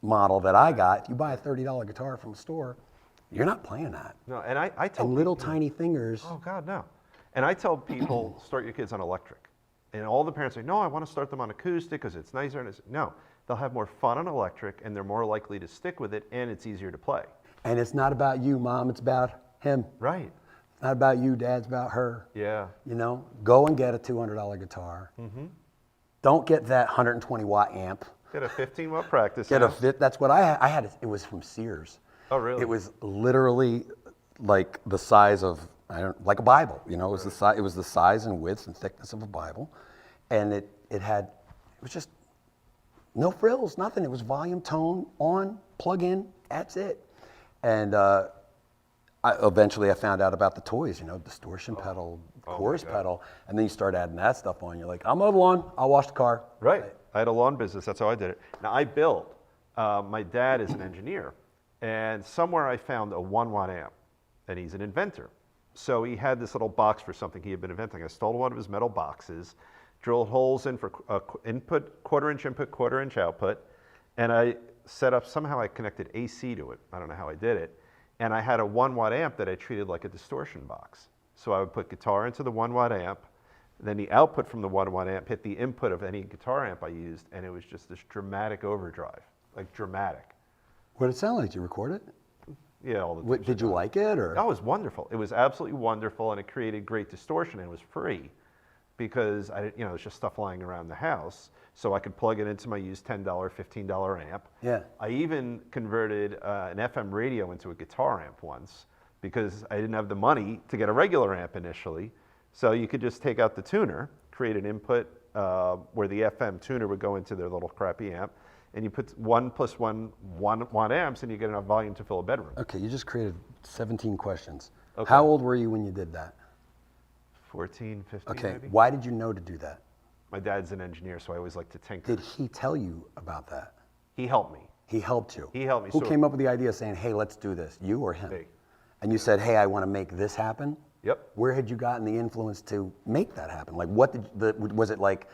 model that I got, if you buy a $30 guitar from a store, you're not playing that. No, and I tell And little people, tiny fingers. Oh God, no. And I tell people, start your kids on electric. And all the parents say, no, I want to start them on acoustic because it's nicer. And it's, no, they'll have more fun on electric and they're more likely to stick with it and it's easier to play. And it's not about you, Mom. It's about him. Right. It's not about you, Dad. It's about her. Yeah. You know, go and get a $200 guitar. Mm-hmm. Don't get that 120 watt amp. Get a 15-watt practice. Get amp. a fit. That's what I had. I had. It was from Sears. Oh, really? It was literally like the size of like a Bible. You know, it was the size. It was the size and width and thickness of a Bible, and it was just no frills, nothing. It was volume, tone, on, plug in. That's it. And eventually I found out about the toys. You know, distortion pedal, chorus pedal, and then you start adding that stuff on. You're like, I'll mow the lawn. I'll wash the car. Right. I had a lawn business. That's how I did it. Now, I built. My dad is an engineer. And somewhere I found a 1-watt amp. And he's an inventor. So he had this little box for something he had been inventing. I stole one of his metal boxes, drilled holes in for input, quarter-inch input, quarter-inch output. And I set up, somehow I connected AC to it. I don't know how I did it. And I had a 1-watt amp that I treated like a distortion box. So I would put guitar into the 1-watt amp. Then the output from the 1-watt amp hit the input of any guitar amp I used, and it was just this dramatic overdrive, like dramatic. What did it sound like? Did you record it? Yeah, all the things Did you like it or? Oh, it was wonderful. It was absolutely wonderful, and it created great distortion, and it was free because it's just stuff lying around the house, so I could plug it into my used $10, $15 amp. Yeah. I even converted an FM radio into a guitar amp once because I didn't have the money to get a regular amp initially. So you could just take out the tuner, create an input where the FM tuner would go into their little crappy amp, and you put 1 + 1 1-watt amps, and you get enough volume to fill a bedroom. Okay, you just created 17 questions. Okay. How old were you when you did that? 14, 15 Okay, maybe? why did you know to do that? My dad's an engineer, so I always like to tinker. Did he tell you about that? He helped me. He helped you. He helped me. Who So- came up with the idea saying, hey, let's do this? You or him? Me. And you said, hey, I want to make this happen? Yep. Where had you gotten the influence to make that happen? Like, what was it like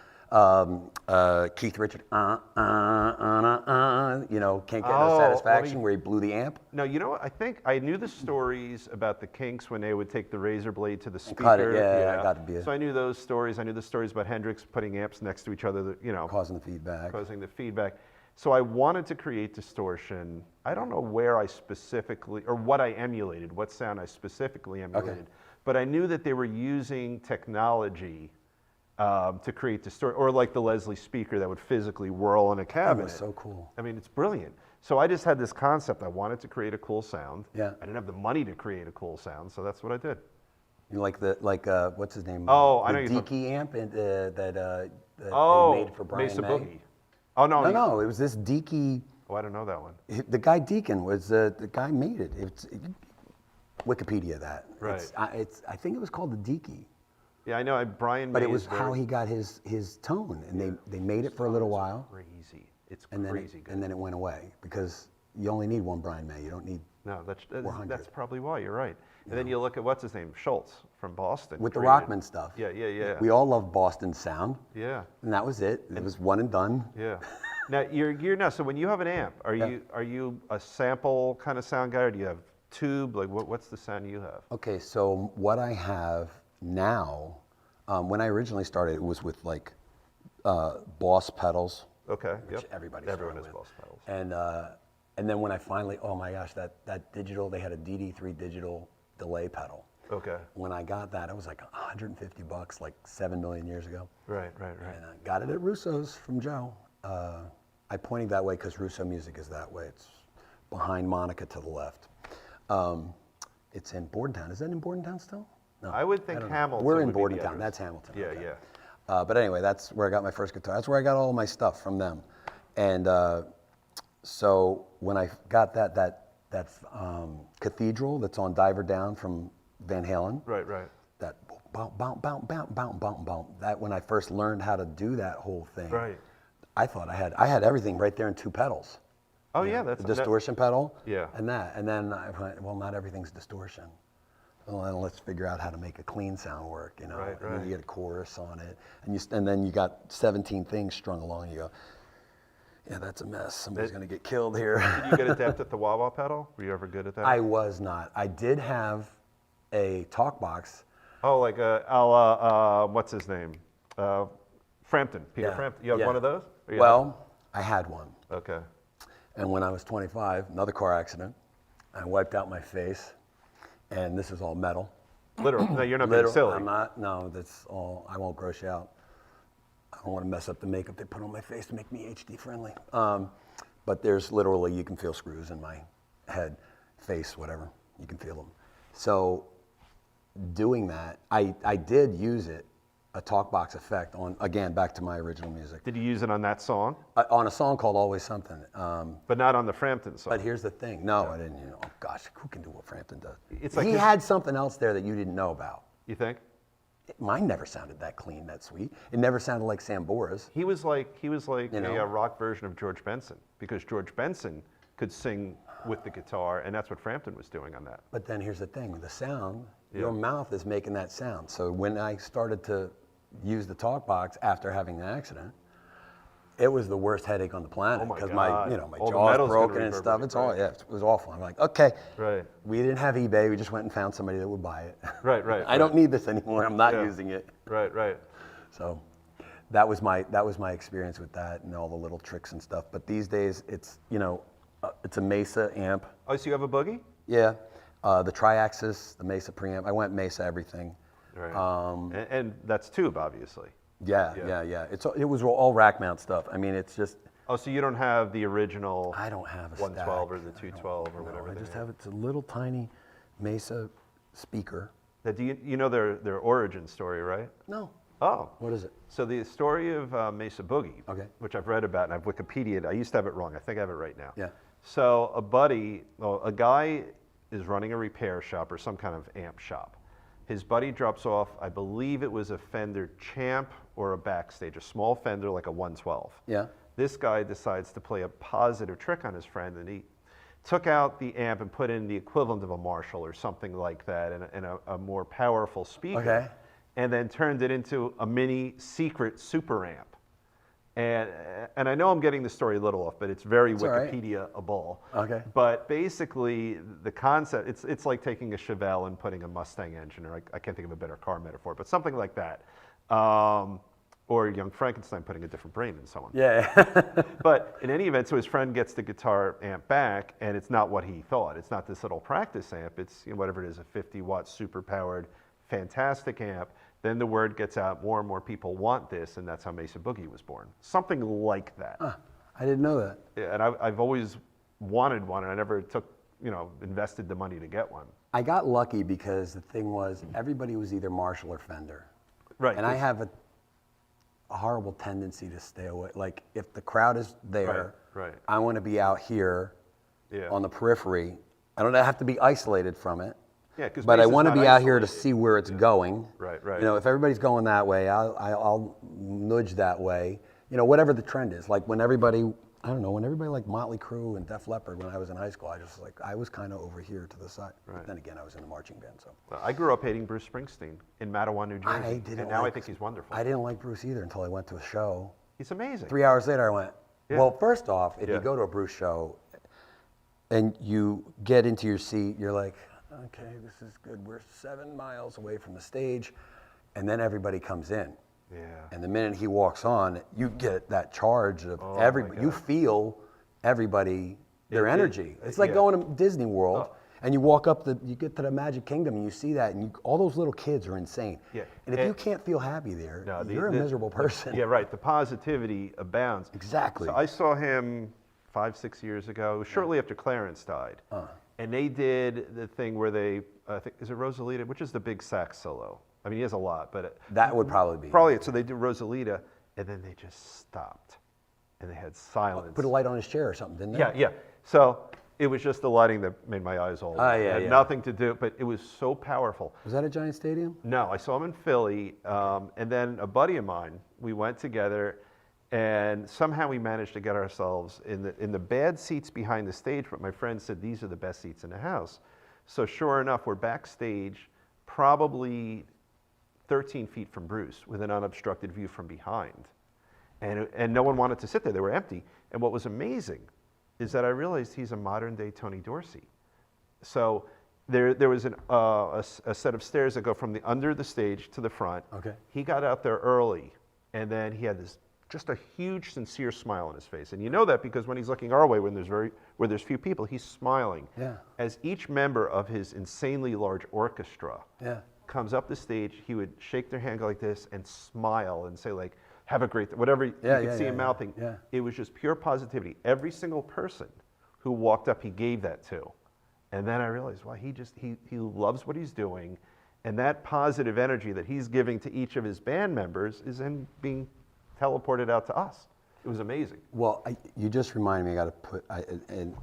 Keith Richards, can't get no Oh, satisfaction, where he blew the amp? No, you know what? I think I knew the stories about the Kinks when they would take the razor blade to the speaker. cut it, yeah, I got to be So I knew those stories. I knew the stories about Hendrix putting amps next to each other, causing the feedback. causing the feedback. So I wanted to create distortion. I don't know where I specifically, or what I emulated, what sound I specifically emulated, but I knew that they were using technology to create distortion, or like the Leslie speaker that would physically whirl in a That cabinet. was so cool. I mean, it's brilliant. So I just had this concept. I wanted to create a cool sound. Yeah. I didn't have the money to create a cool sound, so that's what I did. You like what's his name? Oh, I the know you're Deaky amp that they Oh, made for Brian Mesa May. Boogie. Oh, no. No, it was this Deaky. Oh, I don't know that one. The guy Deacon was the guy made it. Wikipedia that. Right. I think it was called the Deaky. Yeah, I know. Brian But May it was is how he got his tone, and they made it for a little while, crazy. It's and then crazy good. and then it went away because you only need one Brian May. You don't need No, that's 400. probably why. You're right. And then you look at what's his name, Schultz from Boston. With the created- Rockman stuff. Yeah. We all love Boston sound, Yeah, and that was it. It was one and done. yeah. Now you're now. So when you have an amp, are you a sample kind of sound guy, or do you have tube? Like what's the sound you have? Okay, so what I have now, when I originally started, it was with like Boss pedals. Okay. Which Yep. everybody Everyone started has with. Boss pedals. And then when I finally, oh my gosh, that digital, they had a DD3 digital delay pedal. Okay. When I got that, it was like $150, like 7 million years ago. Right. And I got it at Russo's from Joe. I pointed that way because Russo music is that way. It's behind Monica to the left. It's in Bordentown. Is that in Bordentown still? No. I would think don't know. Hamilton. We're in would be the Bordentown. address. That's Hamilton. Yeah, okay. yeah. But anyway, that's where I got my first guitar. That's where I got all my stuff from them. And so when I got that cathedral that's on Diver Down from Van Halen, Right. that bounce, bounce, bounce, bounce, bounce, bounce, bounce. That when I first learned how to do that whole thing, Right. I thought I had everything right there in 2 pedals. Oh yeah, that's The distortion pedal, Yeah. and then I went, well, not everything's distortion. Well, then let's figure out how to make a clean sound work, you know. Right, And then right. you get a chorus on it, and then you got 17 things strung along. You go, yeah, that's a mess. Somebody's gonna get killed here. Did you get adept at the wah-wah pedal? Were you ever good at that? I was not. I did have a talk box. Oh, like a la, what's his name? Frampton, Peter Yeah, Frampton. You have yeah. one of those? Or you Well, I had one. have- Okay. And when I was 25, another car accident, I wiped out my face, and this is all metal. Literally. No, you're not being silly. I'm not, no, that's all, I won't gross you out. I don't want to mess up the makeup they put on my face to make me HD friendly. But there's literally, you can feel screws in my head, face, whatever, you can feel them. So doing that, I did use it, a talkbox effect on, again, back to my original music, Did you use it on that song? on a song called Always Something. But not on the Frampton song. But here's the thing. No, I didn't. Oh gosh, who can do what Frampton does? It's like he his- had something else there that you didn't know about. You think? Mine never sounded that clean, that sweet. It never sounded like Sambora's. He was like You know? a rock version of George Benson, because George Benson could sing with the guitar, and that's what Frampton was doing on that. But then here's the thing: the sound, Yeah. your mouth is making that sound. So when I started to use the talk box after having the accident, it was the worst headache on the planet Oh my because God. my All the jaw's metal's gonna broken and stuff. reverberate, It's all right. yeah, it was awful. I'm like, okay, Right. we didn't have eBay. We just went and found somebody that would buy it. Right. I don't need this anymore. I'm not Yeah. using it. Right. So that was my experience with that and all the little tricks and stuff. But these days it's it's a Mesa amp. Oh, so you have a boogie? Yeah, the Triaxis, the Mesa preamp. I went Mesa everything. Right. Um, and that's tube, obviously. Yeah. It was all rack mount stuff. I mean, it's just Oh, so you don't have the original I don't have a 112 stack. or the 212 or whatever. I they just are. have it's a little tiny Mesa speaker. Now, do you know their origin story, right? No, Oh. what is it? So the story of Mesa Boogie, Okay. which I've read about and I've Wikipedia'd. I used to have it wrong. I think I have it right now. Yeah. So a guy is running a repair shop or some kind of amp shop. His buddy drops off, I believe it was a Fender Champ or a Backstage, a small Fender like a 112. Yeah. This guy decides to play a positive trick on his friend, and he took out the amp and put in the equivalent of a Marshall or something like that, and a more powerful speaker, Okay. and then turned it into a mini secret super amp. And I know I'm getting the story a little off, but it's very all right. Wikipedia-able. Okay. But basically, the concept, it's like taking a Chevelle and putting a Mustang engine, or I can't think of a better car metaphor, but something like that. Or Young Frankenstein putting a different brain in someone. Yeah. But in any event, so his friend gets the guitar amp back, and it's not what he thought. It's not this little practice amp. It's whatever it is, a 50-watt super-powered, fantastic amp. Then the word gets out, more and more people want this, and that's how Mesa Boogie was born. Something like that. I didn't know that. Yeah, and I've always wanted one, and I never invested the money to get one. I got lucky because the thing was everybody was either Marshall or Fender. Right. And I have a horrible tendency to stay away. Like if the crowd is there, Right. I want to be out here Yeah. on the periphery. I don't have to be isolated from it. Yeah, 'cause but I Mesa's want to not be out here to isolated. see where it's going. Right. You know, if everybody's going that way, I'll nudge that way. You know, whatever the trend is. Like when everybody I don't know, when everybody liked Motley Crue and Def Leppard when I was in high school, I was kind of over here to the side. Right. But then again, I was in the marching band, so. Well, I grew up hating Bruce Springsteen in Matawan, New Jersey. And now I think he's wonderful. I didn't like Bruce either until I went to a show. He's amazing. 3 hours later, I went, Yeah. well, first off, if Yeah. you go to a Bruce show and you get into your seat, you're like, okay, this is good. We're 7 miles away from the stage. And then everybody comes in. Yeah. And the minute he walks on, you get that charge of Oh, everybody. my You God. feel everybody, their energy. It's like yeah. going to Disney World. And you walk up, you get to the Magic Kingdom and you see that, and all those little kids are insane. Yeah. And if you can't feel happy there, No, you're a miserable person. Yeah, right. The positivity abounds. Exactly. So I saw him 5-6 years ago, shortly after Clarence died. And they did the thing where they, I think, is it Rosalita? Which is the big sax solo? I mean, he has a lot, but That would probably be. probably, so they did Rosalita, and then they just stopped. And they had silence. Put a light on his chair or something, didn't they? Yeah, yeah. So it was just the lighting that made my eyes old. Oh, yeah, It had yeah. nothing to do, but it was so powerful. Was that at Giant Stadium? No, I saw him in Philly, and then a buddy of mine, we went together, and somehow we managed to get ourselves in the bad seats behind the stage, but my friend said these are the best seats in the house. So sure enough, we're backstage, probably 13 feet from Bruce, with an unobstructed view from behind. And no one wanted to sit there, they were empty. And what was amazing is that I realized he's a modern day Tony Dorsey. So there was a set of stairs that go from the under the stage to the front. Okay. He got out there early, and then he had this just a huge, sincere smile on his face. And you know that because when he's looking our way, where there's few people, he's smiling. Yeah. As each member of his insanely large orchestra Yeah. comes up the stage, he would shake their hand, go like this, and smile and say like, "Have a great," whatever you could see him mouthing. Yeah. It was just pure positivity. Every single person who walked up, he gave that to. And then I realized, wow, he loves what he's doing, and that positive energy that he's giving to each of his band members is then being teleported out to us. It was amazing. Well, you just reminded me, and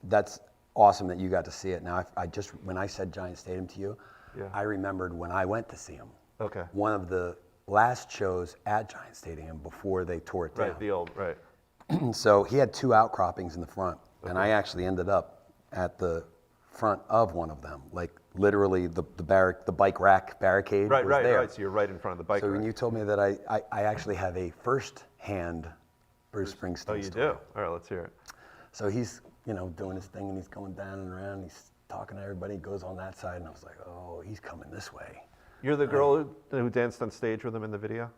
that's awesome that you got to see it. Now, when I said Giant Stadium to you, Yeah. I remembered when I went to see him. Okay. One of the last shows at Giant Stadium before they tore it down. Right, the old, right. So he had 2 outcroppings in the front, and I actually ended up at the front of one of them, like literally the bike rack barricade was there. Right. So you're right in front of the bike So rack. when you told me that I actually have a first-hand Bruce Springsteen Oh, you story. do? All right, let's hear it. So he's, doing his thing, and he's going down and around, and he's talking to everybody, he goes on that side, and I was like, oh, he's coming this way. You're the girl who danced on stage with him in the video?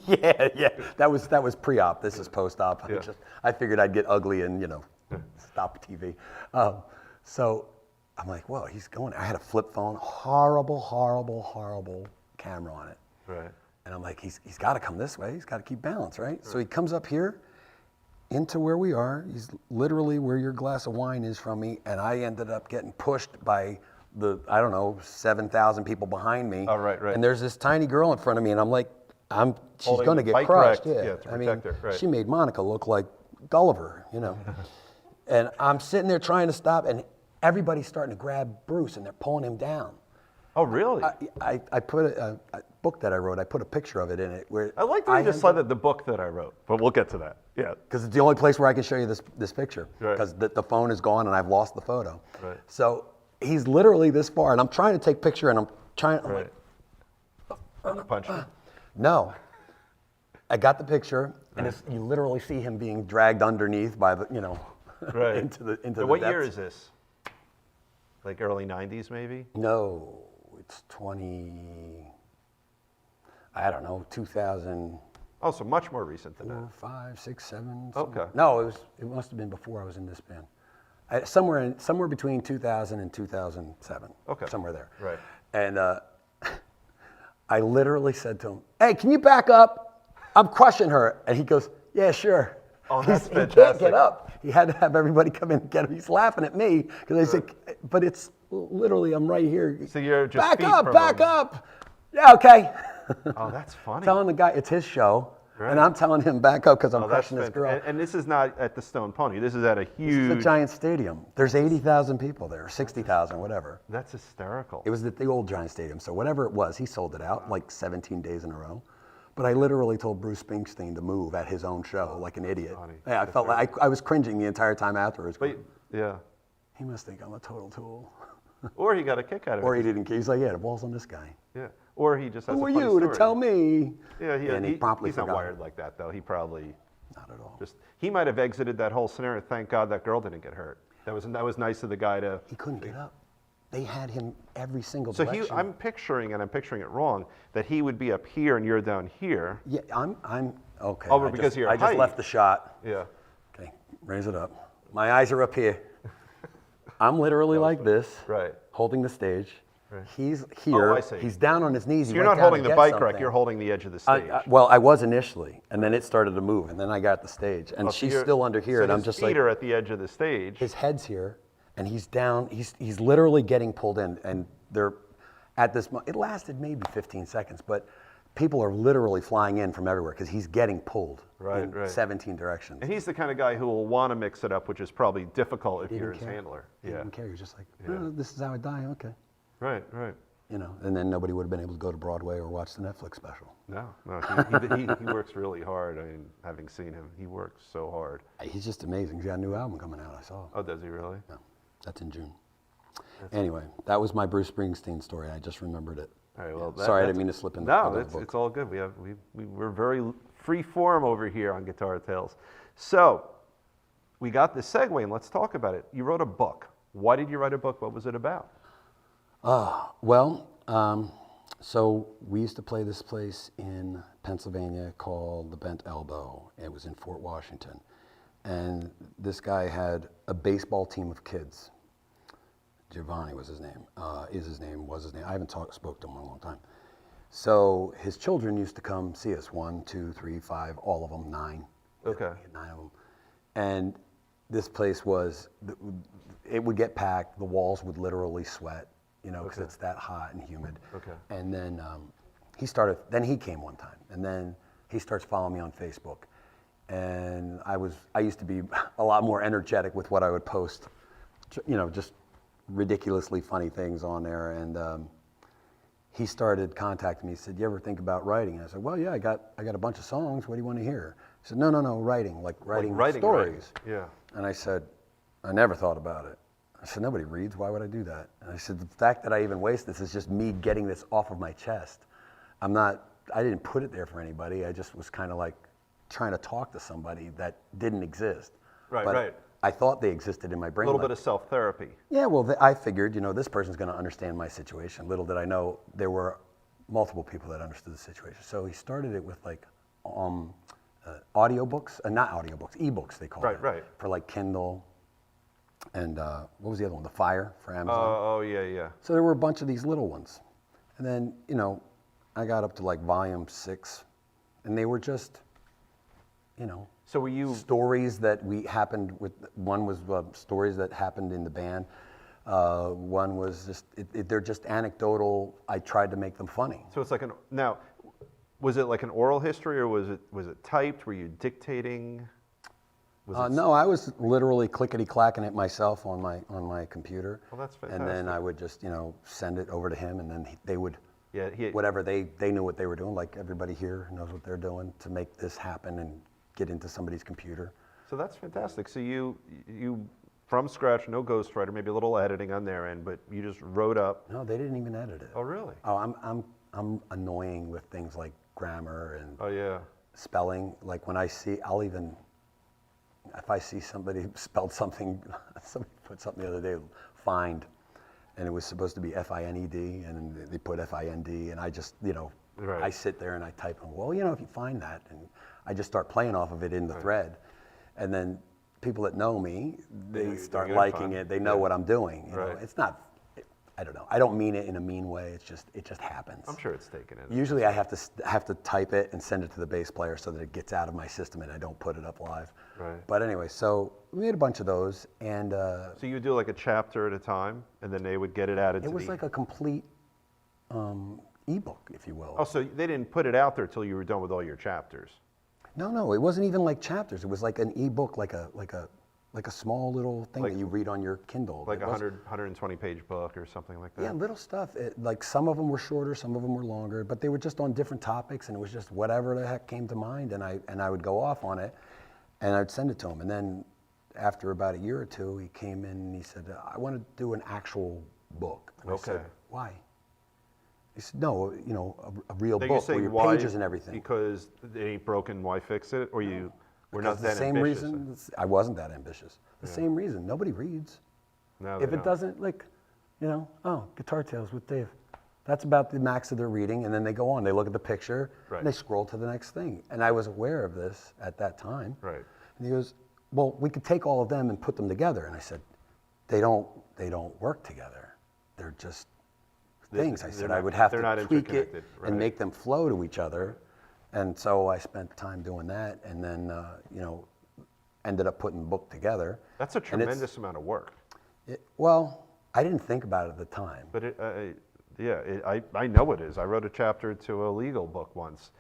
Yeah. That was pre-op. This is post-op. Yeah. I figured I'd get ugly and stop TV. So I'm like, whoa, he's going. I had a flip phone, horrible camera on it, Right. and I'm like, he's got to come this way. He's got to keep balance, right? So he comes up here into where we are. He's literally where your glass of wine is from me, and I ended up getting pushed by the 7,000 people behind me. Oh, right. And there's this tiny girl in front of me, and I'm like, she's Holding going to the get bike crushed. rack, Yeah, to protect her, right. she made Monica look like Gulliver, And I'm sitting there trying to stop, and everybody's starting to grab Bruce, and they're pulling him down. Oh, really? I put a book that I wrote. I put a picture of it in it. Where I like that you just said that the book that I wrote, but we'll get to that. Yeah. because it's the only place where I can show you this picture. Right. Because the phone is gone and I've lost the photo. Right. So he's literally this far, and I'm trying to take picture, and I'm Right. Punch me. No. I got the picture, and you literally see him being dragged underneath by the, Right. into the So what year depths. is this? Like early 90s, maybe? No, it's 2000. Oh, so much more recent than that. 4, 5, 6, 7. Okay. No, it must have been before I was in this band. Somewhere between 2000 and 2007. Okay. Somewhere there. Right. And I literally said to him, "Hey, can you back up? I'm crushing her." And he goes, "Yeah, sure." Oh, that's He can't fantastic. get up. He had to have everybody come in and get him. He's laughing at me because I said, "But it's literally, I'm right here." So you're just back feet up, from back him. up. Yeah, okay. Oh, that's funny. Telling the guy it's his show, Right. and I'm telling him back up because I'm Oh, that's crushing this girl. and this is not at the Stone Pony. This is at a It's a huge. giant stadium. There's 80,000 people there, 60,000, whatever. That's hysterical. It was at the old Giant Stadium, so whatever it was, he sold it out like 17 days in a row. But I literally told Bruce Springsteen to move at his own show like an idiot. funny. Yeah, I felt like I was cringing the entire time afterwards. But yeah. He must think I'm a total tool. Or he got a kick out of it. Or he didn't care. He's like, yeah, the ball's on this guy. Yeah. Or he just has Who a are funny you story. to tell me? Yeah, And he promptly he's not forgot. wired like that, though. He probably Not at all. he might have exited that whole scenario. Thank God that girl didn't get hurt. That was nice of the guy to. He couldn't get up. They had him every single So direction. I'm picturing it wrong, that he would be up here and you're down here. Yeah, I'm okay. Oh, but because of your I just height. left the shot. Yeah. Okay, raise it up. My eyes are up here. I'm literally like this, Right. holding the stage. Right. He's here. Oh, I see. He's down on his knees. So He you're went not down holding to the get bike something. rack, you're holding the edge of the stage. Well, I was initially, and then it started to move, and then I got the stage, and Oh, so she's you're- still under here, so and I'm his just feet like, are at the edge of the stage. his head's here, and he's down. He's literally getting pulled in, and they're at this. It lasted maybe 15 seconds, but people are literally flying in from everywhere because he's getting pulled Right, in right. 17 directions. And he's the kind of guy who will want to mix it up, which is probably difficult if He you're didn't his care. handler. He Yeah. didn't care. He was just like, Yeah. oh, this is how I die. Okay. Right, right. You know, and then nobody would have been able to go to Broadway or watch the Netflix special. No, he works really hard. I mean, having seen him, he works so hard. He's just amazing. He's got a new album coming out. I saw. Oh, does he really? No, that's in June. Anyway, that was my Bruce Springsteen story. I just remembered it. All right, well, Sorry, I that's- didn't mean to slip in. No, under the book. it's all good. We're very free form over here on Guitar Tales. So we got the segue, and let's talk about it. You wrote a book. Why did you write a book? What was it about? Well, so we used to play this place in Pennsylvania called the Bent Elbow. It was in Fort Washington. And this guy had a baseball team of kids. Giovanni was his name, was his name. I haven't spoke to him in a long time. So his children used to come see us, 1, 2, 3, 5, all of them, 9. Okay. We had 9 of them. And this place it would get packed. The walls would literally sweat, because it's that hot and humid. Okay. And then he came one time, and then he starts following me on Facebook. And I used to be a lot more energetic with what I would post, just ridiculously funny things on there. And he started contacting me. He said, "You ever think about writing?" And I said, "Well, yeah, I got a bunch of songs. What do you want to hear?" He said, No, writing, like writing stories." Yeah. And I said, "I never thought about it." I said, "Nobody reads. Why would I do that?" And I said, "The fact that I even waste this is just me getting this off of my chest. I didn't put it there for anybody. I just was kind of like trying to talk to somebody that didn't exist." Right, But right. I thought they existed in my A brain. little like, bit of self-therapy. yeah, well, I figured, this person's going to understand my situation. Little did I know there were multiple people that understood the situation. So he started it with like audiobooks, not audiobooks, ebooks they call Right, it. right. For like Kindle and what was the other one? The Fire for Amazon. Oh, yeah, yeah. So there were a bunch of these little ones. And then, I got up to like volume 6, and they were just, So were you? stories that one was stories that happened in the band. One was just, they're just anecdotal. I tried to make them funny. So it's like now, was it like an oral history or was it typed? Were you dictating? No, I was literally clickety-clacking it myself on my computer. Well, that's And then fantastic. I would just, send it over to him, and then they would, Yeah, whatever, they knew what they were doing, like everybody here knows what they're doing to make this happen and get into somebody's computer. So that's fantastic. So you from scratch, no ghostwriter, maybe a little editing on their end, but you just wrote up. No, they didn't even edit it. Oh, really? Oh, I'm annoying with things like grammar and Oh, yeah. spelling. Like when if I see somebody spelled something, somebody put something the other day, find, and it was supposed to be FINED, and they put FIND, and I just, Right. I sit there and I type, and well, if you find that, and I just start playing off of it in the thread, and then people that know me, they They're start gonna liking find it. it. They know Yeah. what I'm doing. Right. It's not. I don't know. I don't mean it in a mean way. It just happens. I'm sure it's taken in. Usually, I have to type it and send it to the bass player so that it gets out of my system and I don't put it up live. Right. But anyway, so we made a bunch of those, and So you would do like a chapter at a time, and then they would get it added to it was like a complete ebook, if you will. Oh, so they didn't put it out there till you were done with all your chapters. No, it wasn't even like chapters. It was like an ebook, like a like a small little thing Like- that you read on your Kindle. Like It a wasn't- 120 page book or something like that? Yeah, little stuff. Like some of them were shorter, some of them were longer, but they were just on different topics, and it was just whatever the heck came to mind, and I would go off on it, and I'd send it to him. And then after about a year or two, he came in and he said, I want to do an actual book. And I said, Okay. why? He said, no, you know, a real Now, book saying where your why, pages and everything. Because it ain't broken, why fix it? Or you were Because not the that same ambitious? reason, I wasn't that ambitious. The same reason, nobody reads. No, If they it don't. doesn't, like, you know, oh, Guitar Tales with Dave. That's about the max of their reading, and then they go on. They look at the picture, Right. and they scroll to the next thing. And I was aware of this at that time. Right. And he goes, well, we could take all of them and put them together. And I said, they don't work together. They're just things. I they're said not- I would have they're to not tweak it interconnected, right. and make them flow to each other. And so I spent time doing that, and then you know, ended up putting the book together. That's a And it's- tremendous amount of work. Well, I didn't think about it at the time. But I know it is. I wrote a chapter to a legal book once,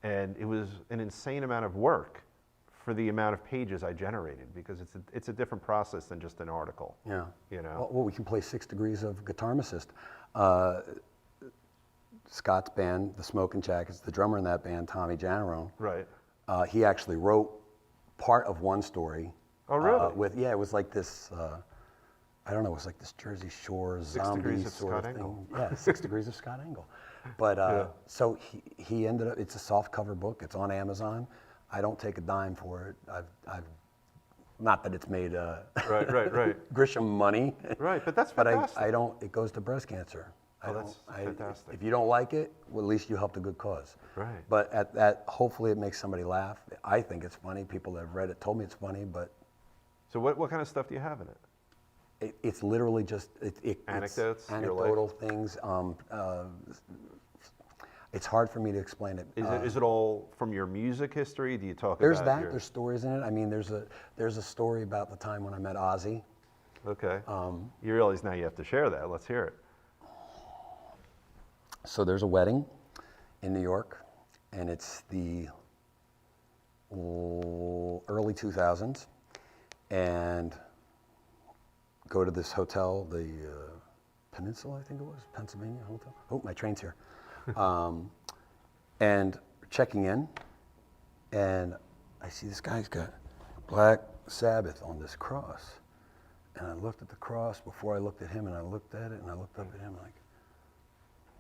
and it was an insane amount of work for the amount of pages I generated, because it's a different process than just an article. Yeah. You know? Well, we can play 6 Degrees of Guitarmicist. Scott's band, the Smoking Jackets, the drummer in that band, Tommy Janarone, Right. he actually wrote part of one story. Oh, really? It was like this, I don't know, it was like this Jersey Shore 6 zombie Degrees of sort Scott of Engel. thing. Yeah, 6 Degrees of Scott Engel. But so he ended up, it's a soft cover book, it's on Amazon. I don't take a dime for it. I've not that it's made Right. Grisham money. Right, but that's But fantastic. I don't, it goes to breast cancer. Oh, that's fantastic. If you don't like it, well, at least you helped a good cause. Right. But at that, hopefully it makes somebody laugh. I think it's funny. People that have read it told me it's funny, but So what kind of stuff do you have in it? it's literally just, Anecdotes, it's your life? anecdotal things. It's hard for me to explain it. Is it all from your music history? Do you talk There's about that, there's stories in it. I mean, there's a story about the time when I met Ozzy. Okay. You realize now you have to share that. Let's hear it. So there's a wedding in New York, and it's the early 2000s, and go to this hotel, the Peninsula, I think it was, Pennsylvania Hotel. Oh, my train's here. And checking in, and I see this guy's got Black Sabbath on this cross. And I looked at the cross before I looked at him, and I looked at it, and I looked up at him like,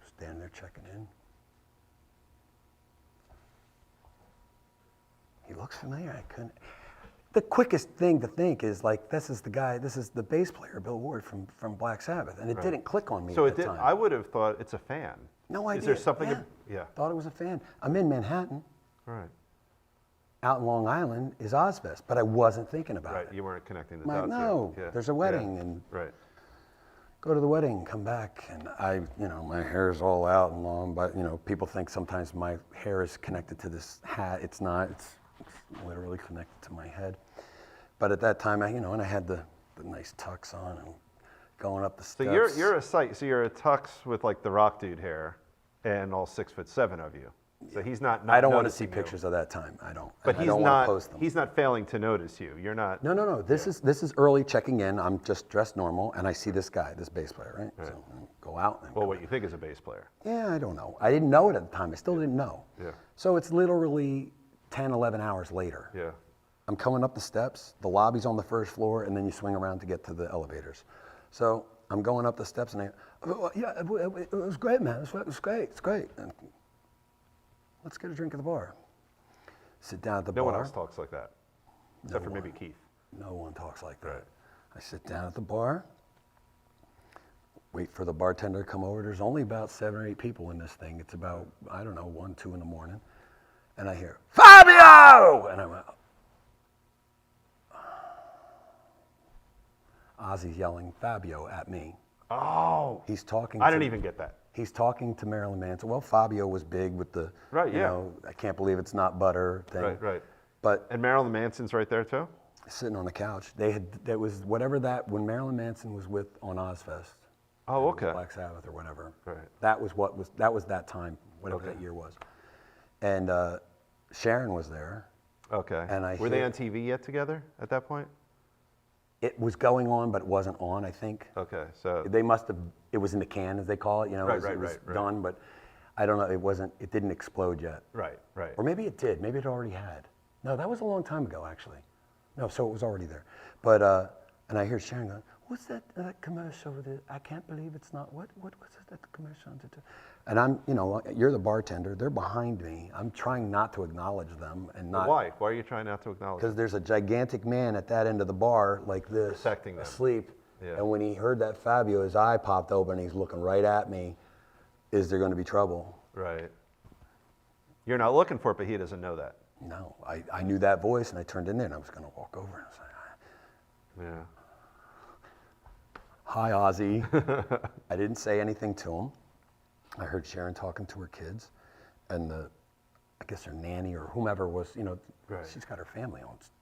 standing there checking in. He looks familiar. I couldn't. The quickest thing to think is like, this is the bass player, Bill Ward from Black Sabbath, and it didn't click on me So at it the did. time. I would have thought it's a fan. No idea. Is there something? Yeah. Thought it was a fan. I'm in Manhattan. Right. Out in Long Island is Ozfest, but I wasn't thinking about Right. it. You weren't connecting the I'm like, dots. no, yet. Yeah. there's a wedding, Yeah. and Right. go to the wedding, come back, and my hair's all out and long, but people think sometimes my hair is connected to this hat. It's not. It's literally connected to my head. But at that time, and I had the nice tux on and going up the So steps. you're a sight. So you're a tux with like the rock dude hair, and all 6'7" of you. So he's not. I don't want to see noticing you. pictures of that time. I don't. But and I he's don't want not. to post them. He's not failing to notice you. You're not. No. This is early checking in. I'm just dressed normal, and I see this guy, this bass player, right? So I go out. And Well, what you think is a bass player. Yeah, I don't know. I didn't know it at the time. I still didn't know. Yeah. So it's literally 10, 11 hours later. Yeah. I'm coming up the steps. The lobby's on the first floor, and then you swing around to get to the elevators. So I'm going up the steps, and it was great, man. It was great. It's great. And let's get a drink at the bar. Sit down at the No bar. one else talks like that, except for maybe Keith. No one talks like that. Right. I sit down at the bar, wait for the bartender to come over. There's only about 7 or 8 people in this thing. It's about, 1, 2 in the morning. And I hear, Fabio! And I went, Ozzy's yelling Fabio at me. Oh. He's talking I didn't even get that. He's talking to Marilyn Manson. Well, Fabio was big with the, Right, yeah. I can't believe it's not butter thing. Right. But And Marilyn Manson's right there too. sitting on the couch, that was whatever when Marilyn Manson was with on Ozfest. Oh, it was okay. Black Sabbath or whatever. Right. That was that time, whatever Okay. that year was. And Sharon was there. Okay. And Were they on TV yet together at that point? it was going on, but it wasn't on, I think. Okay, so They must have, it was in the can, as they call it, you know, Right, it was right. done, but I don't know, it didn't explode yet. right. Or maybe it did, maybe it already had. No, that was a long time ago, actually. No, so it was already there. But, and I hear Sharon going, what's that commercial? I can't believe it's not, what's that commercial? And I'm, you know, you're the bartender, they're behind me. I'm trying not to acknowledge them and not. Why? Why are you trying not to acknowledge? Because there's a gigantic man at that end of the bar like this, Protecting them. asleep. Yeah. And when he heard that Fabio, his eye popped open, he's looking right at me. Is there going to be trouble? Right. You're not looking for it, but he doesn't know that. No, I knew that voice, and I turned in there, and I was going to walk over, and I was like, Yeah. hi, Ozzy. I didn't say anything to him. I heard Sharon talking to her kids, and I guess her nanny or whomever was, you know, Right. she's got her family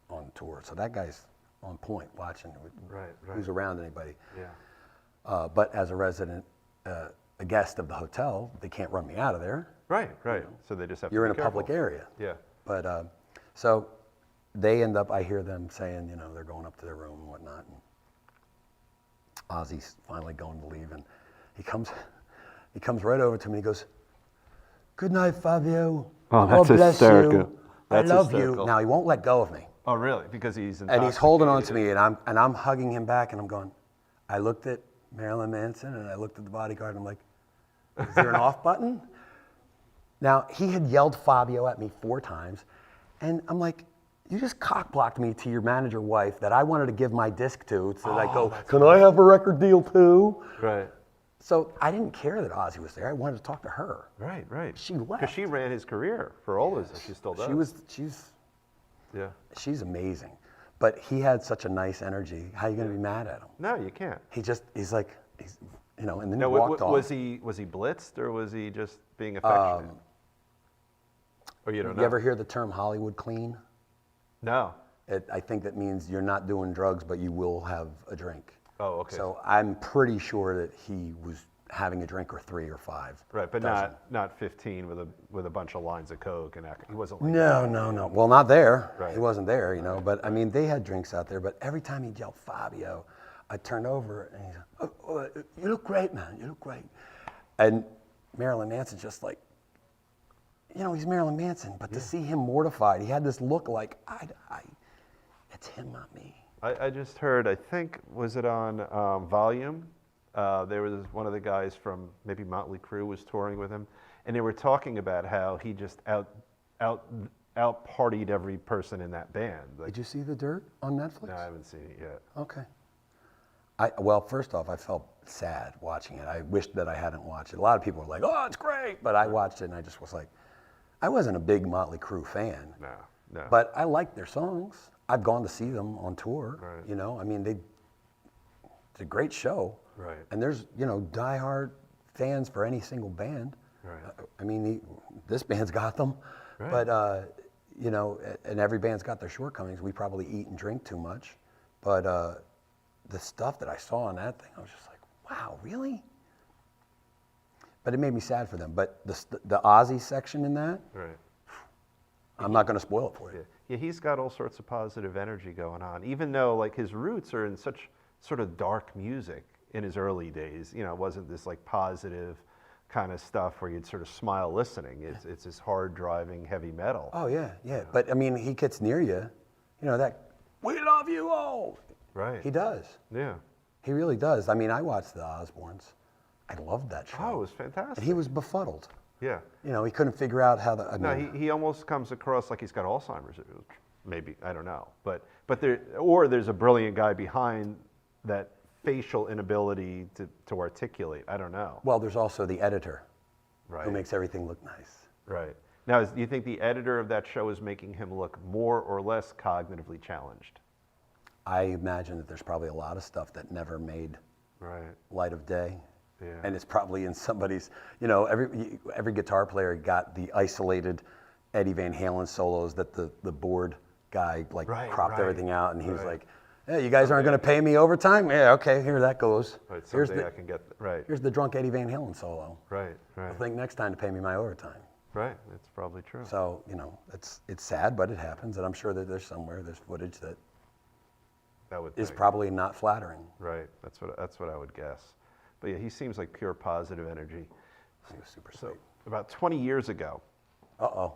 on tour, so that guy's on point watching Right. who's around anybody. Yeah. But as a resident, a guest of the hotel, they can't run me out of there. Right. So they just have You're to in be a public careful. area. Yeah. But so they end up, I hear them saying, you know, they're going up to their room and whatnot. And Ozzy's finally going to leave, and he comes right over to me. And he goes, "Good night, Fabio. Oh, God that's bless hysterical. you. That's I love hysterical. you." Now he won't let go of me, Oh, really? Because he's and he's holding on to intoxicated. me, and I'm hugging him back, and I'm going. I looked at Marilyn Manson, and I looked at the bodyguard, and I'm like, "Is there an off button?" Now, he had yelled Fabio at me 4 times, and I'm like, you just cock-blocked me to your manager wife that I wanted to give my disc to, so that I go, can I have a record deal too? Right. So I didn't care that Ozzy was there. I wanted to talk to her. Right. She left. Because she ran his career for all his, she still does. She's Yeah. amazing. But he had such a nice energy. How are you going to be mad at him? No, you can't. He's like, you know, and then No, he walked off. was he blitzed or was he just being affectionate? Or you don't know? You ever hear the term Hollywood clean? No. I think that means you're not doing drugs, but you will have a drink. Oh, okay. So I'm pretty sure that he was having a drink or 3 or 5. Right, but dozen. not 15 with a bunch of lines of coke and he wasn't like No. Well, not there. Right. He wasn't there, you know. But I mean, they had drinks out there. But every time he'd yell Fabio, I'd turn over and he's like, oh, "You look great, man. You look great." And Marilyn Manson's just like, you know, he's Marilyn Manson. But to see him mortified, he had this look like, it's him, not me. I just heard, I think, was it on Volume? There was one of the guys from maybe Motley Crue was touring with him, and they were talking about how he just out partied every person in that band. Like, Did you see The Dirt on Netflix? no, I haven't seen it yet. Okay. Well, first off, I felt sad watching it. I wished that I hadn't watched it. A lot of people were like, "Oh, it's great," but I watched it and I just was like, I wasn't a big Motley Crue fan. No. But I liked their songs. I've gone to see them on tour. Right. You know, I mean, it's a great show. Right. And there's, you know, diehard fans for any single band. Right. I mean, this band's got them. Right. But, you know, and every band's got their shortcomings. We probably eat and drink too much. But the stuff that I saw on that thing, I was just like, wow, really? But it made me sad for them. But the Ozzy section in that, Right. I'm not going to spoil it for you. Yeah, he's got all sorts of positive energy going on, even though like his roots are in such sort of dark music in his early days. You know, it wasn't this like positive kind of stuff where you'd sort of smile listening. It's this hard driving heavy metal. Oh, yeah. But, I mean, he gets near you. You know, that, "We love you all." Right. He does. Yeah. He really does. I mean, I watched the Osbournes. I loved that show. Oh, it was fantastic. And he was befuddled. Yeah. You know, he couldn't figure out how the. No, he almost comes across like he's got Alzheimer's. Maybe, I don't know. But there's a brilliant guy behind that facial inability to articulate. I don't know. Well, there's also the editor, Right. who makes everything look nice. Right. Now, do you think the editor of that show is making him look more or less cognitively challenged? I imagine that there's probably a lot of stuff that never made Right. light of day. Yeah. And it's probably in somebody's, you know, every guitar player got the isolated Eddie Van Halen solos that the board guy like Right, cropped right, everything out, and he was right. like, "Hey, you guys aren't going to pay me overtime? Yeah, okay, here that goes. Right. Here's Someday the I can get right. here's the drunk Eddie Van Halen solo. Right. I'll Right. think next time to pay me my overtime." Right. That's probably true. So, you know, it's sad, but it happens, and I'm sure that there's footage that I would is think. probably not flattering. Right. That's what I would guess. But yeah, he seems like pure positive energy. He was super So sweet. about 20 years ago. Uh-oh.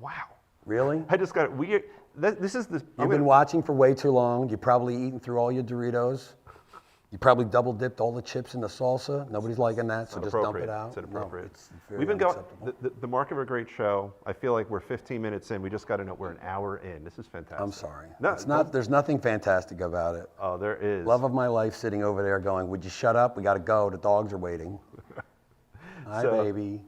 Wow. Really? I just got weird. This is the. You've been watching for way too long. You've probably eaten through all your Doritos. You probably double dipped all the chips in the salsa. Nobody's liking that, so just dump it out. It's inappropriate. No, it's very We've been going. unacceptable. The mark of a great show. I feel like we're 15 minutes in. We just got to know we're an hour in. This is fantastic. I'm sorry. No, It's not. There's nothing fantastic about it. Oh, there is. Love of my life sitting over there going, would you shut up? We got to go. The dogs are waiting. Hi, So- baby.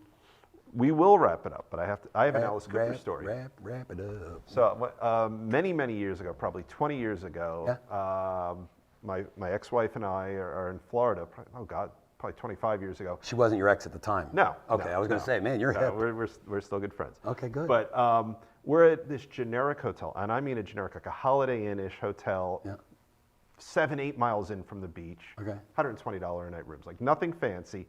We will wrap it up, but I have an Alice Cooper story. Wrap it up. So many years ago, probably 20 years ago, my ex-wife and I are in Florida. Oh God, probably 25 years ago. She wasn't your ex at the time? No. Okay, no, I was going no. to say, man, you're No, hip. we're still good friends. Okay, good. But we're at this generic hotel, and I mean a generic, like a Holiday Inn-ish hotel, Yeah. 7-8 miles in from the beach. Okay. $120 a night rooms, like nothing fancy.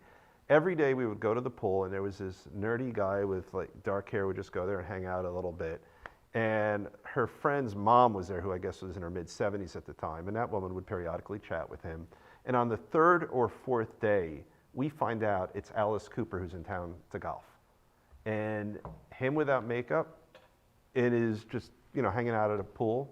Every day we would go to the pool, and there was this nerdy guy with like dark hair would just go there and hang out a little bit. And her friend's mom was there, who I guess was in her mid-70s at the time, and that woman would periodically chat with him. And on the third or fourth day, we find out it's Alice Cooper who's in town to golf. And him without makeup, it is just, hanging out at a pool,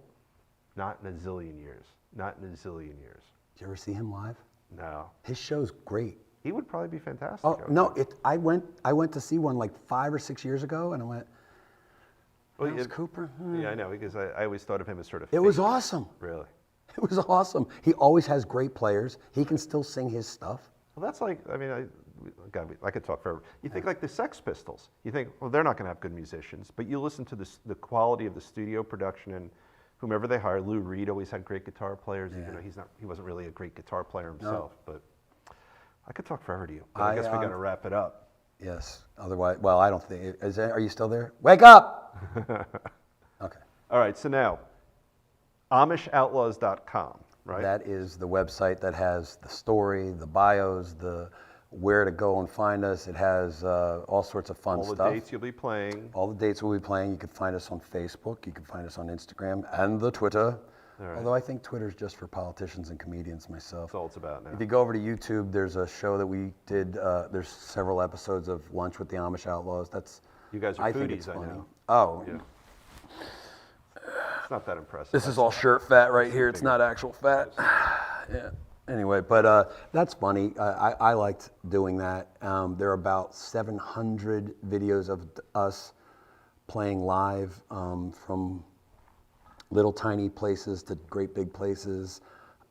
not in a zillion years. Not in a zillion years. Did you ever see him live? No. His show's great. He would probably be fantastic. Oh no! I went to see one like 5 or 6 years ago, and I went. Well, Alice Cooper. Yeah, I know, because I always thought of him as sort of It was fake. awesome. Really? It was awesome. He always has great players. He can still sing his stuff. Well, that's like, God, I could talk forever. You think like the Sex Pistols. You think, well, they're not going to have good musicians, but you listen to the quality of the studio production and whomever they hire. Lou Reed always had great guitar players, even though he wasn't really a great guitar player himself. But I could talk forever to you. But I guess we got to wrap it up. Yes. Otherwise, well, I don't think. Are you still there? Wake up! Okay. All right. So now, AmishOutlaws.com, right? That is the website that has the story, the bios, the where to go and find us. It has all sorts of fun All stuff. the dates you'll be playing. All the dates we'll be playing. You can find us on Facebook. You can find us on Instagram and the Twitter. right. Although I think Twitter's just for politicians and comedians myself. That's all it's about now. If you go over to YouTube, there's a show that we did. There's several episodes of Lunch with the Amish Outlaws. That's You guys are I think foodies, it's I funny. know. Oh, Yeah. It's not that impressive. this is all shirt fat right here. It's not actual fat. Yeah. Anyway, but that's funny. I liked doing that. There are about 700 videos of us playing live from little tiny places to great big places.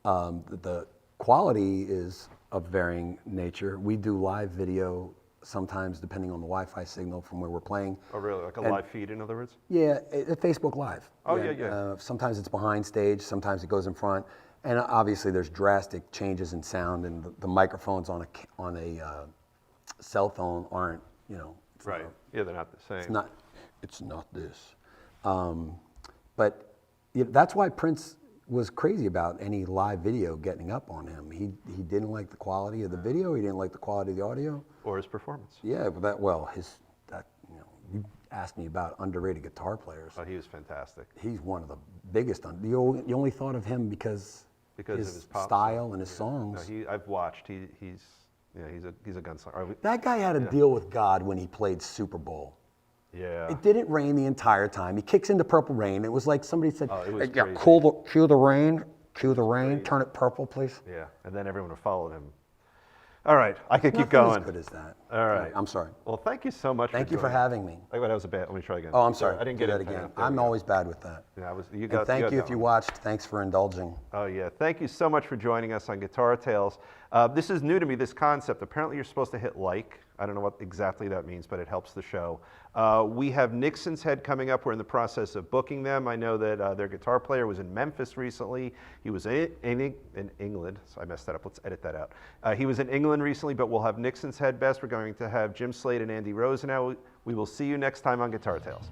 The quality is of varying nature. We do live video sometimes depending on the Wi-Fi signal from where we're playing. Oh, really? Like a live feed, in other words? Yeah, Facebook Live. Oh, yeah. Sometimes it's behind stage, sometimes it goes in front, and obviously there's drastic changes in sound, and the microphones on a cell phone aren't, it's Right. Yeah, they're not the same. It's not this. But that's why Prince was crazy about any live video getting up on him. He didn't like the quality of the video. He didn't like the quality of the audio. Or his performance. Yeah, but you asked me about underrated guitar players. Oh, he was fantastic. He's one of the biggest. You only thought of him because Of his his pop style song. and his songs. No, I've watched. He's a gunslinger. That guy had a deal with God when he played Super Bowl. Yeah. It didn't rain the entire time. He kicks into Purple Rain. It was like somebody said, Oh, it was "Yeah, crazy. cue the rain, turn it purple, please." Yeah. And then everyone followed him. All right. I could keep Nothing going. as good as that. All right. I'm sorry. Well, thank you so much. Thank you for joining. having me. Like, that was a bad. Let me try again. Oh, I'm sorry. I didn't Do get that it. again. There we I'm go. always bad with that. Yeah, you And got. thank you got if you that one. watched. Thanks for indulging. Oh, yeah. Thank you so much for joining us on Guitar Tales. This is new to me, this concept. Apparently, you're supposed to hit like. I don't know what exactly that means, but it helps the show. We have Nixon's Head coming up. We're in the process of booking them. I know that their guitar player was in Memphis recently. He was in England. So I messed that up. Let's edit that out. He was in England recently, but we'll have Nixon's Head best. We're going to have Jim Slade and Andy Rosenau. We will see you next time on Guitar Tales.